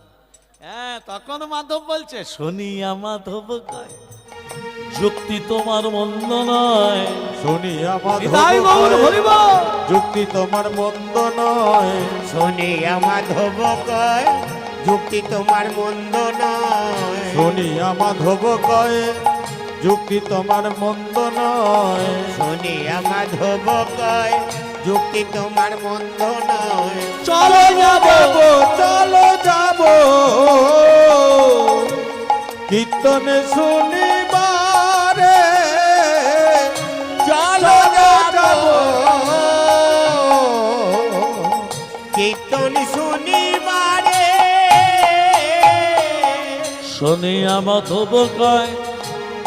হ্যাঁ তখন মাধব বলছে শুনিয়া মাধব কয় যুক্তি তোমার মন্দ নয়, শুনিয়া মাধব নিতাই গৌর কয় হরি বল। যুক্তি তোমার মন্দ নয়, শুনিয়া মাধব কয় যুক্তি তোমার মন্দ নয়, শুনিয়া মাধব কয় যুক্তি তোমার মন্দ নয়, শুনিয়া মাধব কয় যুক্তি তোমার মন্দ নয়। চলো যাবো, চলো যাব কীর্তনে শুনিবা শুনিবারে শুনিয়া মাধব কয়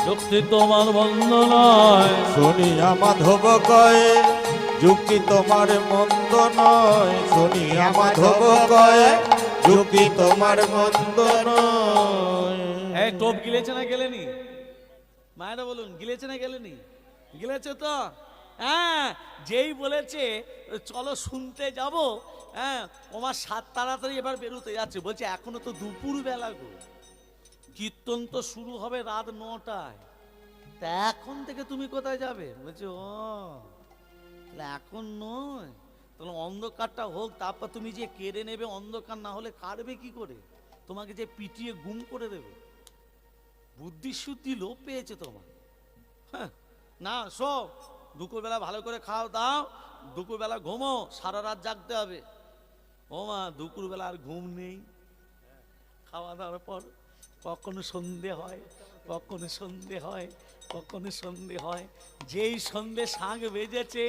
যুক্তি তোমার বন্ধ নয়। শুনিয়া মাধব কয়ে যুক্তি তোমার মন্দ নয়, শুনিয়া মাধব কয়ে যুক্তি তোমার মন্দ নয়। এই টোপ গিলেছে না গেলেনি? মায়েরা বলুন গিলেছে না গেলেনি? গিলেছে তো। হ্যাঁ, যেই বলেছে চলো শুনতে যাব, হ্যাঁ ওমার সাত তাড়াতাড়ি এবার বেরোতে যাচ্ছে, বলছে এখনো তো দুপুর বেলা গো, কীর্তন তো শুরু হবে রাত 9টায়, তা এখন থেকে তুমি কোথায় যাবে? বলছে ও তাহলে এখন নয়, তাহলে অন্ধকারটা হোক, তারপর তুমি যে কেড়ে নেবে, অন্ধকার না হলে কাটবে কি করে? তোমাকে যে পিটিয়ে গুম করে দেবে। বুদ্ধি শুদ্ধি লোপ পেয়েছে তোমার। হ্যাঁ, না সব দুপুরবেলা ভালো করে খাও দাও, দুপুরবেলা ঘুমো, সারা রাত জাগতে হবে। ও মা দুপুরবেলা আর ঘুম নেই, খাওয়া দাওয়ার পর কখনো সন্ধে হয়, কখনো সন্ধে হয়, কখনো সন্ধে হয়। যেই সন্ধে শাঁখ বেজেছে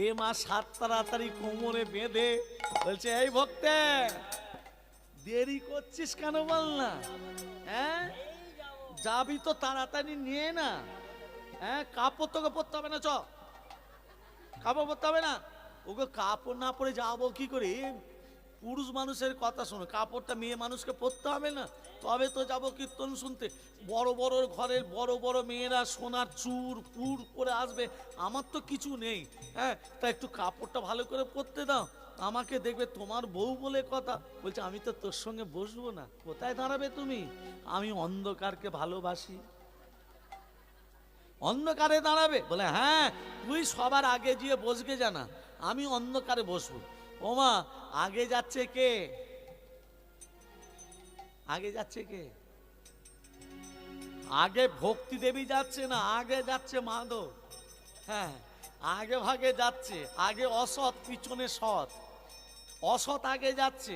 এ মা সাত তাড়াতাড়ি কোমরে বেঁধে বলছে এই ভক্তে দেরি করছিস কেন বল না? হ্যাঁ যাবি তো তাড়াতাড়ি নিয়ে না। হ্যাঁ কাপড় তোকে পরতে হবে না, চ কাপড় পরতে হবে না। ওকে কাপড় না পরে যাবো কি করে? পুরুষ মানুষের কথা শোনো, কাপড়টা মেয়ে মানুষকে পরতে হবে না, তবে তো যাবো কীর্তন শুনতে। বড় বড় ঘরের বড় বড় মেয়েরা সোনার চুর পুর করে আসবে, আমার তো কিছু নেই। হ্যাঁ তা একটু কাপড়টা ভালো করে পরতে দাও, আমাকে দেখবে তোমার বউ বলে কথা। বলছে আমি তো তোর সঙ্গে বসবো না। কোথায় দাঁড়াবে তুমি? আমি অন্ধকারকে ভালোবাসি। অন্ধকারে দাঁড়াবে? বলে হ্যাঁ তুই সবার আগে গিয়ে বসবে জানা, আমি অন্ধকারে বসবো। ওমা আগে যাচ্ছে কে? আগে যাচ্ছে কে? আগে ভক্তি দেবী যাচ্ছে না, আগে যাচ্ছে মাধব। হ্যাঁ আগে ভাগে যাচ্ছে, আগে অসৎ পিছনে সৎ। অসৎ আগে যাচ্ছে,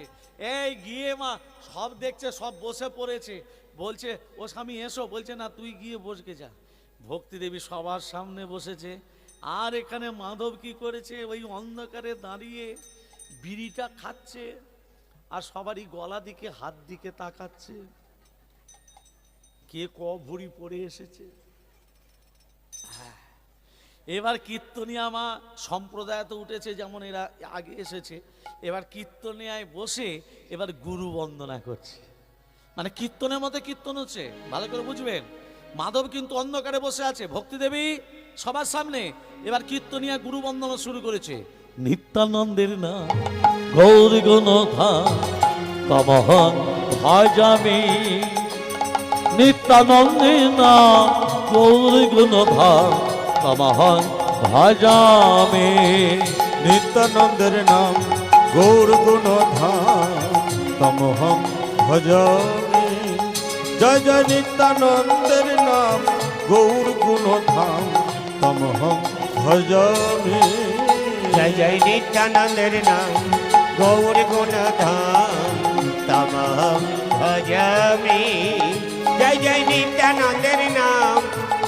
এই গিয়ে মা সব দেখছে, সব বসে পড়েছে, বলছে ও স্বামী এসো, বলছে না তুই গিয়ে বসকে যা। ভক্তি দেবী সবার সামনে বসেছে, আর এখানে মাধব কি করেছে? ওই অন্ধকারে দাঁড়িয়ে বিড়িটা খাচ্ছে আর সবারই গলা দিকে হাত দিকে তাকাচ্ছে, কে ক ভুড়ি পড়ে এসেছে। হ্যাঁ, এবার কীর্তনিয়া মা সম্প্রদায় তো উঠেছে, যেমন এরা আগে এসেছে, এবার কীর্তনিয়ায় বসে এবার গুরু বন্দনা করছে। মানে কীর্তনের মধ্যে কীর্তন হচ্ছে, ভালো করে বুঝবেন। মাধব কিন্তু অন্ধকারে বসে আছে, ভক্তি দেবী সবার সামনে। এবার কীর্তনিয়া গুরু বন্দনা শুরু করেছে। নিত্যানন্দের না গৌর গুণধা তমহং ভজামি, নিত্যানন্দের না গৌর গুণধা তমহং ভজামি। নিত্যানন্দের নাম গৌর গুণধাম তমহং ভজামি। জয় জয় নিত্যানন্দের নাম গৌর গুণধাম তমহং ভজামি। জয় জয় নিত্যানন্দের নাম গৌর গুণধাম তমহং ভজামি। জয় জয় নিত্যানন্দের নাম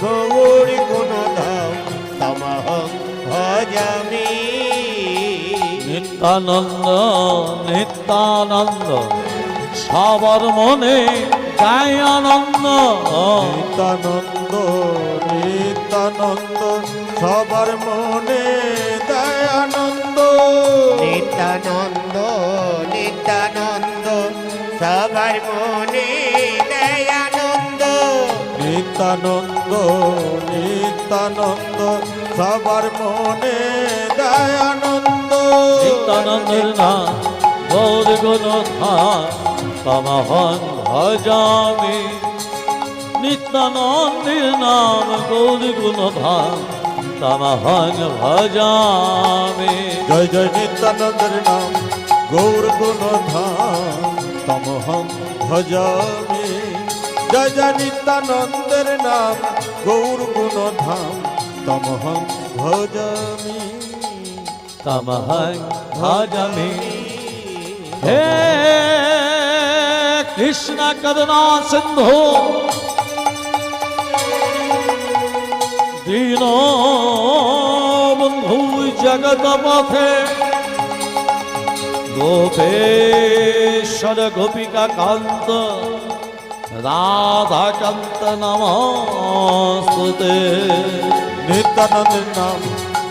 গৌর গুণধাম তমহং ভজামি। নিত্যানন্দ নিত্যানন্দ সবার মনে যায় আনন্দ। নিত্যানন্দ নিত্যানন্দ সবার মনে দেয় আনন্দ। নিত্যানন্দ নিত্যানন্দ সবার মনে দেয় আনন্দ। নিত্যানন্দ নিত্যানন্দ সবার মনে দেয় আনন্দ। নিত্যানন্দের নাম গৌর গুণধাম তমহং ভজামি। নিত্যানন্দের নাম গৌর গুণধাম তমহং ভজামি। জয় জয় নিত্যানন্দের নাম গৌর গুণধাম তমহং ভজামি। জয় জয় নিত্যানন্দের নাম গৌর গুণধাম তমহং ভজামি। তমহং ভজামি। হে কৃষ্ণ করুণা সিন্ধু দীন বন্ধু জগৎ পথে গোপেশ্বর গোপিকা কান্ত রাধাকান্ত নমস্তুতে। নিত্যানন্দের নাম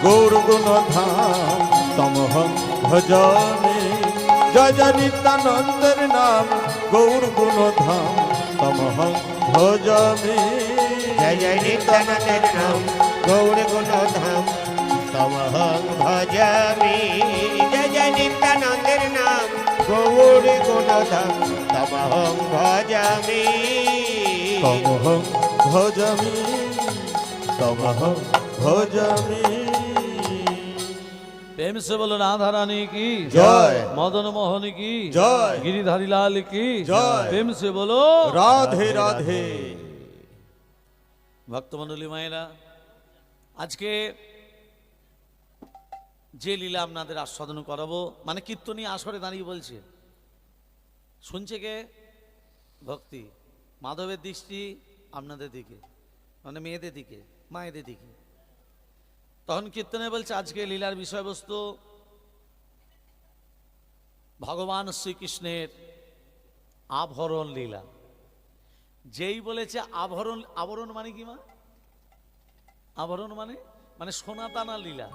গৌর গুণ ধাম তমহং ভজামি। জয় জয় নিত্যানন্দের নাম গৌর গুণ ধাম তমহং ভজামি। জয় জয় নিত্যানন্দের নাম গৌর গুণ ধাম তমহং ভজামি। জয় জয় নিত্যানন্দের নাম গৌর গুণ ধাম তমহং ভজামি। তমহং ভজামি তমহং ভজামি। প্রেম সে বলো রাধা রানী কি জয়। মদন মোহন কি জয়। গিরিধারী লাল কি জয়। প্রেম সে বলো রাধে রাধে। ভক্তমণ্ডলী মায়েরা, আজকে যে লীলা আপনাদের আস্বাদন করাবো, মানে কীর্তনী আসরে দাঁড়িয়ে বলছে, শুনছে কে? ভক্তি। মাধবের দৃষ্টি আপনাদের দিকে, মানে মেয়েদের দিকে, মায়েদের দিকে। তখন কীর্তনে বলছে আজকে লীলার বিষয়বস্তু ভগবান শ্রীকৃষ্ণের আভরণ লীলা। যেই বলেছে আভরণ, আভরণ মানে কি মা? আভরণ মানে মানে সোনাদানা লীলা,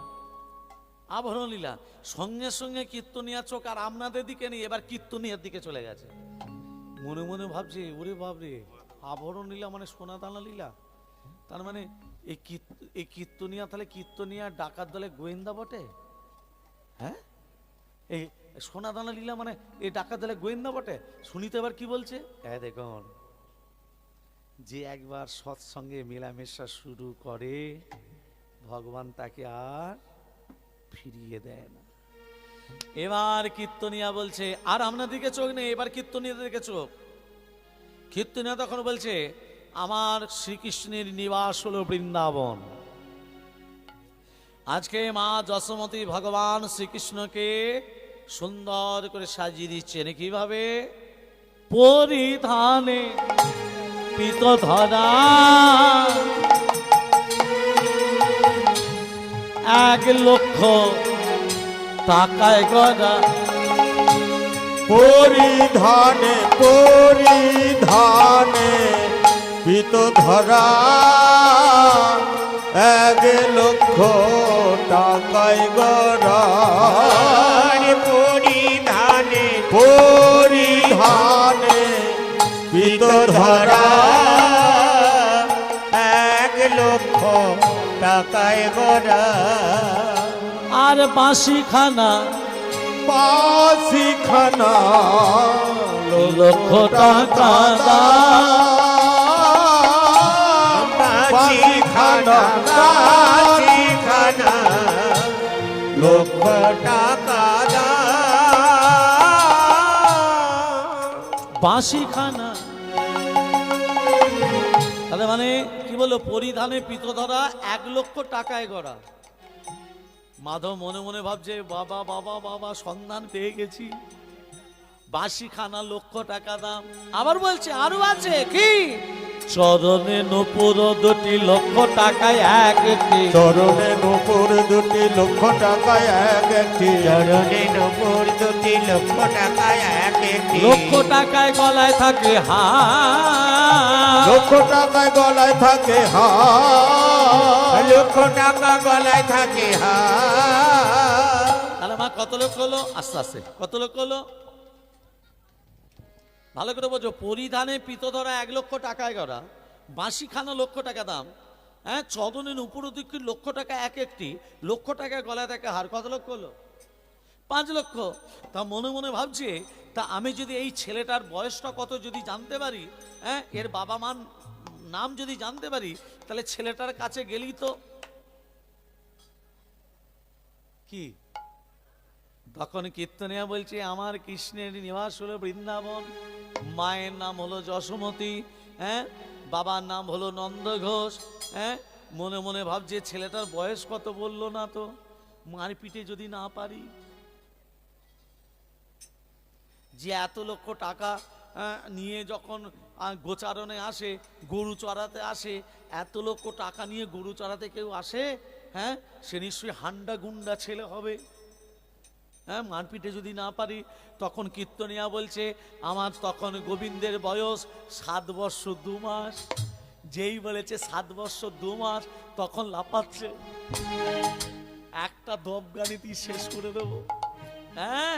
আভরণ লীলা। সঙ্গে সঙ্গে কীর্তনিয়া চোখ আর আপনাদের দিকে নেই, এবার কীর্তনিয়ার দিকে চলে গেছে। মনে মনে ভাবছে, ওরে বাবরে, আভরণ লীলা মানে সোনাদানা লীলা, তার মানে এই কীর্তনিয়া তাহলে কীর্তনিয়া ডাকাত দলে গোয়েন্দা বটে? হ্যাঁ, এই সোনাদানা লীলা মানে এই ডাকাত দলে গোয়েন্দা বটে। শুনিতে এবার কি বলছে? হ্যাঁ দেখুন, যে একবার সৎসঙ্গে মেলামেশা শুরু করে ভগবান তাকে আর ফিরিয়ে দেয় না। এবার কীর্তনিয়া বলছে, আর আপনার দিকে চোখ নেই, এবার কীর্তনিয়াদের দিকে চোখ। কীর্তনিয়া তখন বলছে, আমার শ্রীকৃষ্ণের নিবাস হলো বৃন্দাবন। আজকে মা যশোমতী ভগবান শ্রীকৃষ্ণকে সুন্দর করে সাজিয়ে দিচ্ছেন। কিভাবে? পরিধানে পিতধরা 1,00,000 টাকায় গড়া। পরিধানে পরিধানে পিত ধরা 1,00,000 টাকায় গড়া। পরিধানে পরিধানে পিত ধরা 1,00,000 টাকায় গড়া। আর বাঁশিখানা পাশিখানা 1,00,000 টাকা দাম। পাশিখানা পাঁচিখানা 1,00,000 টাকা দাম। বাঁশিখানা তাহলে মানে কি বললো? পরিধানে পিতধরা 1,00,000 টাকায় গড়া। মাধব মনে মনে ভাবছে, বাবা বাবা বাবা, সন্ধান পেয়ে গেছি। বাঁশিখানা 1,00,000 টাকা দাম। আবার বলছে আরো আছে কি? চরণে নূপুর 2টি 1,00,000 টাকায় এক একটি। চরণে নূপুর 2টি 1,00,000 টাকায় এক একটি। চরণে নূপুর 2টি 1,00,000 টাকায় এক একটি। 1,00,000 টাকায় গলায় থাকে হার। 1,00,000 টাকায় গলায় থাকে হার। 1,00,000 টাকা গলায় থাকে হার। তাহলে মা কত লোক হলো? আস্তে আস্তে কত লোক হলো? ভালো করে বোঝো। পরিধানে পিতধরা 1,00,000 টাকায় গড়া, বাঁশিখানা 1,00,000 টাকা দাম। হ্যাঁ, চদনের উপর দিকে 1,00,000 টাকা এক একটি। 1,00,000 টাকায় গলায় থাকে হার। কত লোক হলো? 5,00,000। তা মনে মনে ভাবছে, তা আমি যদি এই ছেলেটার বয়সটা কত যদি জানতে পারি, হ্যাঁ, এর বাবা মার নাম যদি জানতে পারি, তাহলে ছেলেটার কাছে গেলি তো কি। তখন কীর্তনিয়া বলছে, আমার কৃষ্ণের নিবাস হলো বৃন্দাবন, মায়ের নাম হলো যশোমতী, হ্যাঁ, বাবার নাম হলো নন্দ ঘোষ। হ্যাঁ, মনে মনে ভাবছে ছেলেটার বয়স কত বললো না তো, মার পিঠে যদি না পারি। যে 1,00,000 টাকা নিয়ে যখন গোচারণে আসে, গরু চড়াতে আসে, 1,00,000 টাকা নিয়ে গরু চড়াতে কেউ আসে? হ্যাঁ, সে নিশ্চয়ই হান্ডা গুন্ডা ছেলে হবে। হ্যাঁ, মারপিটে যদি না পারি, তখন কীর্তনিয়া বলছে আমার তখন গোবিন্দের বয়স 7 বর্ষ 2 মাস। যেই বলেছে 7 বর্ষ 2 মাস, তখন লাফাচ্ছে, একটা দবগানিতেই শেষ করে দেবো। হ্যাঁ,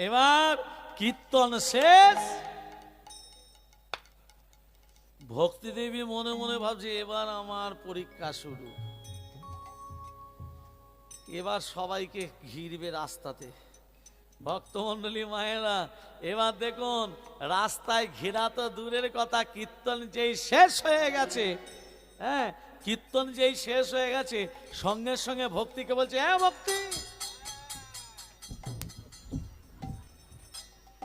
এবার কীর্তন শেষ। ভক্তি দেবী মনে মনে ভাবছে এবার আমার পরীক্ষা শুরু, এবার সবাইকে ঘিরবে রাস্তাতে। ভক্তমণ্ডলী মায়েরা, এবার দেখুন রাস্তায় ঘেরা তো দূরের কথা, কীর্তন যেই শেষ হয়ে গেছে, হ্যাঁ, কীর্তন যেই শেষ হয়ে গেছে, সঙ্গে সঙ্গে ভক্তিকে বলছে, হ্যাঁ ভক্তি,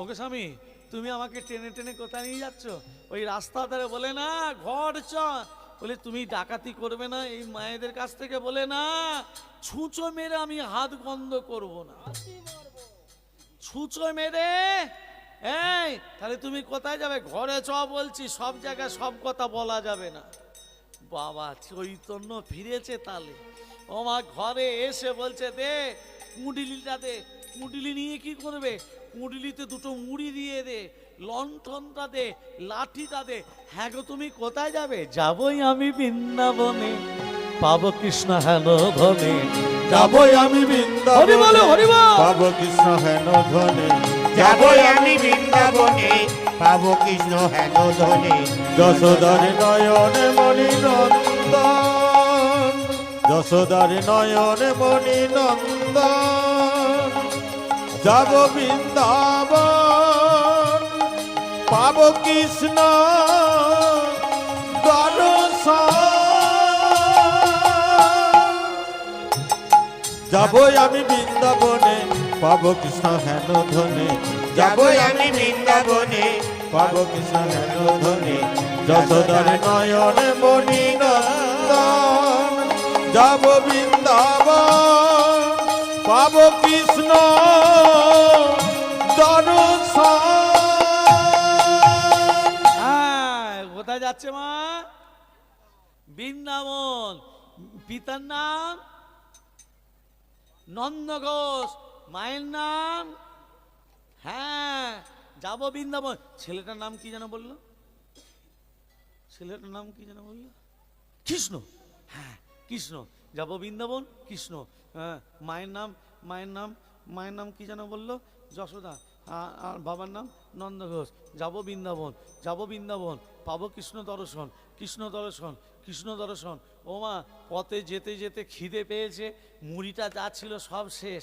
ওকে স্বামী, তুমি আমাকে টেনে টেনে কোথায় নিয়ে যাচ্ছ? ওই রাস্তা ধারে, বলে না ঘর চ। বলে তুমি ডাকাতি করবে না এই মায়েদের কাছ থেকে? বলে না, ছুঁচো মেরে আমি হাত বন্ধ করব না। ছুঁচো মেরে, এই তাহলে তুমি কোথায় যাবে? ঘরে চ বলছি, সব জায়গায় সব কথা বলা যাবে না। বাবা চৈতন্য ফিরেছে তাহলে। ও মা ঘরে এসে বলছে দে কুঁডিলিটা দে। কুঁডিলি নিয়ে কি করবে? কুঁডিলিতে দুটো মুড়ি দিয়ে দে, লণ্ঠনটা দে, লাঠিটা দে। হ্যাঁ গো, তুমি কোথায় যাবে? যাবই আমি বৃন্দাবনে, পাবো কৃষ্ণ হেন ধনে। যাবই আমি হরি বলো, হরি বল। পাবো কৃষ্ণ হেন ধনে। যাবই আমি বৃন্দাবনে, পাবো কৃষ্ণ হেন ধনে। যশোদার নয়নে মণি নন্দন, যশোদার নয়নে মণি নন্দন। যাব বৃন্দাবন, পাবো কৃষ্ণ দর্শন। যাবই আমি বৃন্দাবনে, পাবো কৃষ্ণ হেন ধনে। যাবই আমি বৃন্দাবনে, পাবো কৃষ্ণ হেন ধনে। যশোদার নয়নে মণি নন্দন। যাব বৃন্দাবন, পাবো কৃষ্ণ দর্শন। হ্যাঁ, কোথায় যাচ্ছে মা? বৃন্দাবন। পিতার নাম নন্দ ঘোষ, মায়ের নাম, হ্যাঁ, যাব বৃন্দাবন। ছেলেটার নাম কি যেন বললো? ছেলেটার নাম কি যেন বললো? কৃষ্ণ। হ্যাঁ, কৃষ্ণ। যাব বৃন্দাবন, কৃষ্ণ। হ্যাঁ, মায়ের নাম, মায়ের নাম, মায়ের নাম কি যেন বললো? যশোদা। আর বাবার নাম নন্দ ঘোষ। যাব বৃন্দাবন, যাব বৃন্দাবন, পাবো কৃষ্ণ দর্শন, কৃষ্ণ দর্শন, কৃষ্ণ দর্শন। ও মা, পথে যেতে যেতে খিদে পেয়েছে, মুড়িটা যা ছিল সব শেষ,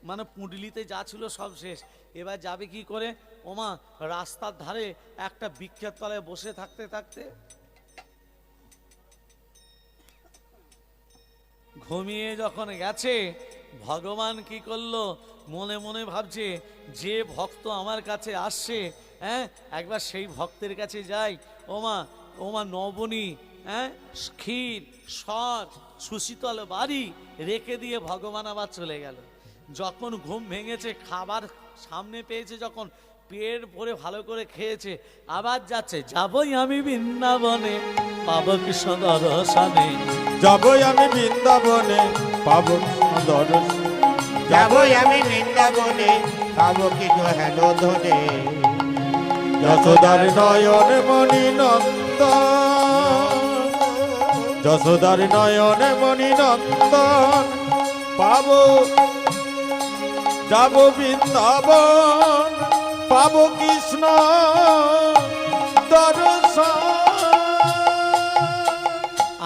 মানে পুঁটলিতে যা ছিল সব শেষ। এবার যাবে কি করে? ও মা, রাস্তার ধারে একটা বৃক্ষের তলায় বসে থাকতে থাকতে ঘুমিয়ে যখন গেছে, ভগবান কি করলো? মনে মনে ভাবছে যে ভক্ত আমার কাছে আসছে, হ্যাঁ, একবার সেই ভক্তের কাছে যাই। ওমা, ওমা নবনী, হ্যাঁ, ক্ষীর, সর, সুশীতল বাড়ি রেখে দিয়ে ভগবান আবার চলে গেল। যখন ঘুম ভেঙেছে, খাবার সামনে পেয়েছে, যখন পেট ভরে ভালো করে খেয়েছে, আবার যাচ্ছে, যাবই আমি বৃন্দাবনে, পাবো কৃষ্ণ দর্শনে। যাবই আমি বৃন্দাবনে, পাবো কৃষ্ণ দর্শন। যাবই আমি বৃন্দাবনে, পাবো কৃষ্ণ হেন ধনে। যশোদার নয়নে মণি নন্দন, যশোদার নয়নে মণি নন্দন। পাবো, যাব বৃন্দাবন, পাবো কৃষ্ণ দর্শন।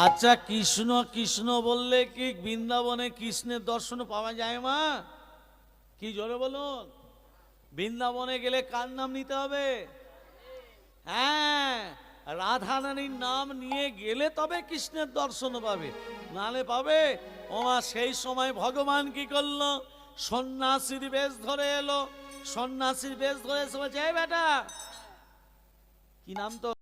আচ্ছা, কৃষ্ণ কৃষ্ণ বললে কি বৃন্দাবনে কৃষ্ণের দর্শন পাওয়া যায় মা? কি জোরে বলুন। বৃন্দাবনে গেলে কার নাম নিতে হবে? হ্যাঁ, রাধা রানীর নাম নিয়ে গেলে তবে কৃষ্ণের দর্শন পাবে, নালে পাবে? ওমা, সেই সময় ভগবান কি করলো? সন্ন্যাসীর বেশ ধরে এলো। সন্ন্যাসীর বেশ ধরে এসে বলছে, এই বেটা, কি নাম তো?